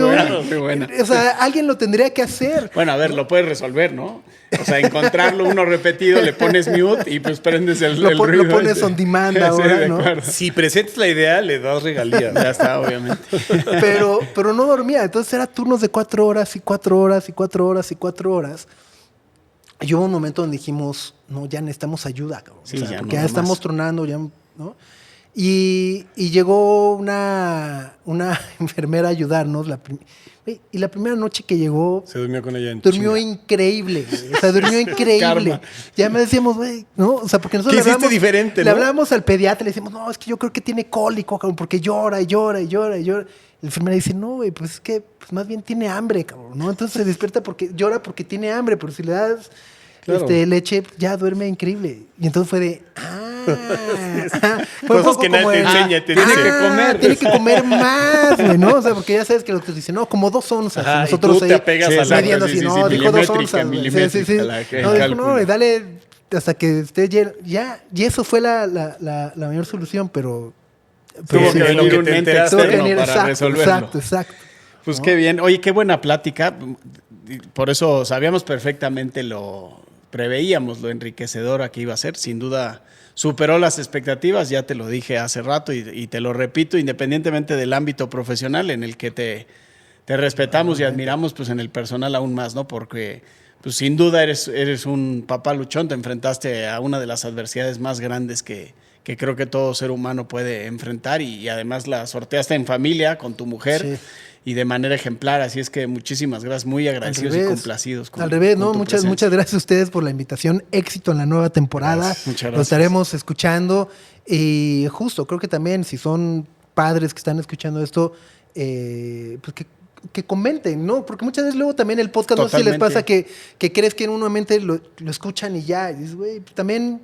[SPEAKER 3] Qué buena.
[SPEAKER 5] o sea, alguien lo tendría que hacer.
[SPEAKER 3] Bueno, a ver, lo puedes resolver, ¿no? O sea, encontrarlo uno repetido, le pones mute y pues prendes el ruido.
[SPEAKER 5] Lo pones on demand ahora,
[SPEAKER 3] de
[SPEAKER 5] ¿no?
[SPEAKER 3] acuerdo.
[SPEAKER 4] Si presentas la idea, le das regalías.
[SPEAKER 3] Ya está, obviamente.
[SPEAKER 5] Pero no dormía. Entonces era turnos de 4 horas y 4 horas y 4 horas y 4 horas. Y hubo un momento donde dijimos, no, ya necesitamos ayuda, cabrón.
[SPEAKER 3] Sí,
[SPEAKER 5] o sea,
[SPEAKER 3] ya
[SPEAKER 5] porque
[SPEAKER 3] no
[SPEAKER 5] ya
[SPEAKER 3] da
[SPEAKER 5] estamos
[SPEAKER 3] más.
[SPEAKER 5] tronando, ya, ¿no? Y llegó una enfermera a ayudarnos. Y la primera noche que llegó,
[SPEAKER 4] Se durmió con ella en
[SPEAKER 5] durmió
[SPEAKER 4] chinga.
[SPEAKER 5] increíble, güey. O sea, durmió increíble.
[SPEAKER 3] Karma.
[SPEAKER 5] Ya me decíamos, güey, ¿no? O sea, porque nosotros
[SPEAKER 4] ¿Qué hiciste diferente,
[SPEAKER 5] le
[SPEAKER 4] no?
[SPEAKER 5] hablábamos al pediatra y le decimos, no, es que yo creo que tiene cólico, cabrón, porque llora y llora y llora y llora. La enfermera dice, no, güey, pues es que pues más bien tiene hambre, cabrón, ¿no? Entonces se despierta porque llora porque tiene hambre, pero si le das
[SPEAKER 4] Claro.
[SPEAKER 5] leche, ya duerme increíble. Y entonces fue de, fue un
[SPEAKER 4] Cosas
[SPEAKER 5] poco
[SPEAKER 4] que nadie
[SPEAKER 5] como
[SPEAKER 4] te
[SPEAKER 5] de,
[SPEAKER 4] enseña, te
[SPEAKER 3] tiene
[SPEAKER 4] dice.
[SPEAKER 3] que comer.
[SPEAKER 5] Tiene que comer más, güey, ¿no? O sea, porque ya sabes que el doctor dice, no, como 2 onzas.
[SPEAKER 4] Ajá,
[SPEAKER 5] Y nosotros
[SPEAKER 4] y tú te
[SPEAKER 5] ahí
[SPEAKER 4] apegas
[SPEAKER 3] a la-
[SPEAKER 5] midiendo
[SPEAKER 3] sí,
[SPEAKER 5] así,
[SPEAKER 3] sí,
[SPEAKER 5] no,
[SPEAKER 3] sí,
[SPEAKER 5] dijo 2
[SPEAKER 3] milimétrica,
[SPEAKER 5] onzas. güey. Sí, sí, sí.
[SPEAKER 3] milimétrica, la-
[SPEAKER 5] No,
[SPEAKER 3] el
[SPEAKER 5] dijo,
[SPEAKER 3] cálculo.
[SPEAKER 5] no, dale hasta que esté lleno. Ya, y eso fue la mayor solución, pero...
[SPEAKER 3] Tuvo
[SPEAKER 4] Sí,
[SPEAKER 3] que
[SPEAKER 4] de lo
[SPEAKER 3] venir
[SPEAKER 4] que
[SPEAKER 3] un
[SPEAKER 4] te
[SPEAKER 3] ente
[SPEAKER 4] enteraste,
[SPEAKER 5] tuvo que
[SPEAKER 3] externo
[SPEAKER 5] venir,
[SPEAKER 3] para resolverlo.
[SPEAKER 5] exacto.
[SPEAKER 3] Pues qué bien. Oye, qué buena plática. Por eso sabíamos perfectamente preveíamos lo enriquecedora que iba a ser. Sin duda superó las expectativas, ya te lo dije hace rato y te lo repito, independientemente del ámbito profesional en el que te respetamos y admiramos, pues en el personal aún más, ¿no? Porque pues sin duda eres un papá luchón, te enfrentaste a una de las adversidades más grandes que creo que todo ser humano puede enfrentar y además la sorteaste en familia con tu mujer.
[SPEAKER 5] Sí.
[SPEAKER 3] Y de manera ejemplar, así es que muchísimas gracias, muy agradecidos y complacidos.
[SPEAKER 5] Al revés, ¿no?
[SPEAKER 3] tu
[SPEAKER 5] Muchas
[SPEAKER 3] presencia.
[SPEAKER 5] gracias a ustedes por la invitación. Éxito en la nueva temporada.
[SPEAKER 3] Gracias, muchas
[SPEAKER 5] Lo
[SPEAKER 3] gracias.
[SPEAKER 5] estaremos escuchando. Y justo, creo que también si son padres que están escuchando esto, pues que comenten, ¿no? Porque muchas veces luego también el podcast, no sé si les pasa que crees que en un momento lo escuchan y ya. Y dices, güey, pues también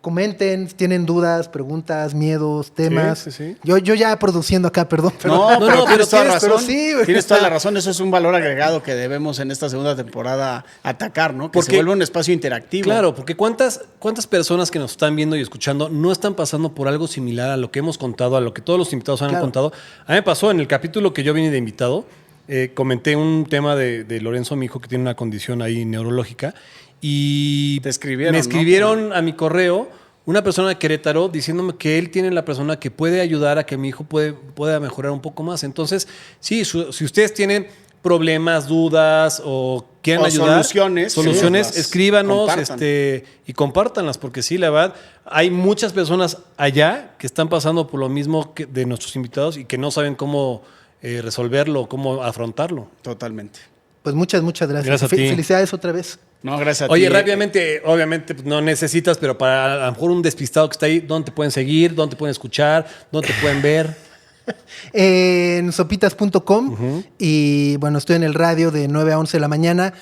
[SPEAKER 5] comenten, si tienen dudas, preguntas, miedos, temas.
[SPEAKER 4] Sí, sí, sí.
[SPEAKER 5] Yo ya produciendo acá, perdón.
[SPEAKER 3] No,
[SPEAKER 4] No,
[SPEAKER 3] pero
[SPEAKER 4] no,
[SPEAKER 3] tienes toda la
[SPEAKER 5] pero
[SPEAKER 3] razón.
[SPEAKER 5] sí, güey.
[SPEAKER 3] Tienes toda la razón. Eso es un valor agregado que debemos en esta segunda temporada atacar, ¿no? Que se vuelva un espacio interactivo.
[SPEAKER 4] Claro, porque ¿cuántas personas que nos están viendo y escuchando no están pasando por algo similar a lo que hemos contado, a lo que todos los invitados han
[SPEAKER 5] Claro.
[SPEAKER 4] contado? A mí me pasó en el capítulo que yo vine de invitado, comenté un tema de Lorenzo, mi hijo, que tiene una condición ahí neurológica, y
[SPEAKER 3] Te escribieron,
[SPEAKER 4] me
[SPEAKER 3] ¿no?
[SPEAKER 4] escribieron a mi correo una persona de Querétaro diciéndome que él tiene la persona que puede ayudar a que mi hijo pueda mejorar un poco más. Entonces, sí, si ustedes tienen problemas, dudas o quieren
[SPEAKER 3] O
[SPEAKER 4] ayudar,
[SPEAKER 3] soluciones, sí,
[SPEAKER 4] escríbanos
[SPEAKER 3] compartan.
[SPEAKER 4] y compártanlas, porque sí, la verdad, hay muchas personas allá que están pasando por lo mismo que de nuestros invitados y que no saben cómo resolverlo, cómo afrontarlo.
[SPEAKER 3] Totalmente.
[SPEAKER 5] Pues muchas gracias.
[SPEAKER 4] Gracias a ti.
[SPEAKER 5] Felicidades otra vez.
[SPEAKER 3] No, gracias a
[SPEAKER 4] Oye,
[SPEAKER 3] ti.
[SPEAKER 4] rápidamente, obviamente pues, no necesitas, pero para a lo mejor un despistado que está ahí, ¿dónde te pueden seguir? ¿Dónde te pueden escuchar? ¿Dónde te pueden ver?
[SPEAKER 5] En sopitas.com y bueno, estoy en el radio de 9 a 11 de la mañana,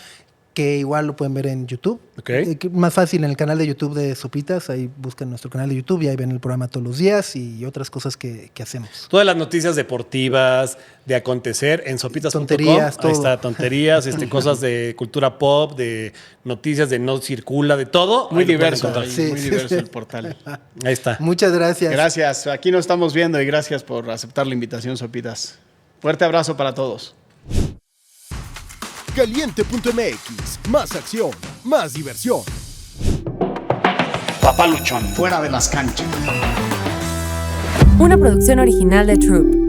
[SPEAKER 5] que igual lo pueden ver en YouTube.
[SPEAKER 4] Ok.
[SPEAKER 5] Que más fácil en el canal de YouTube de Sopitas, ahí buscan nuestro canal de YouTube y ahí ven el programa todos los días y otras cosas que hacemos.
[SPEAKER 4] Todas las noticias deportivas, de acontecer en sopitas.com.
[SPEAKER 5] Tonterías, todo.
[SPEAKER 4] Ahí está, tonterías, cosas de cultura pop, de noticias de no circula, de todo.
[SPEAKER 3] Muy
[SPEAKER 4] Ahí lo pueden
[SPEAKER 3] diverso,
[SPEAKER 4] encontrar.
[SPEAKER 5] Sí,
[SPEAKER 3] muy
[SPEAKER 5] sí,
[SPEAKER 3] diverso
[SPEAKER 5] sí.
[SPEAKER 3] el portal.
[SPEAKER 4] Ahí está.
[SPEAKER 5] Muchas gracias.
[SPEAKER 3] Gracias. Aquí nos estamos viendo y gracias por aceptar la invitación, Sopitas. Fuerte abrazo para todos.
[SPEAKER 2] Caliente.mx, más acción, más diversión.
[SPEAKER 6] Papá Luchón, fuera de las canchas.
[SPEAKER 1] Una producción original de Troop.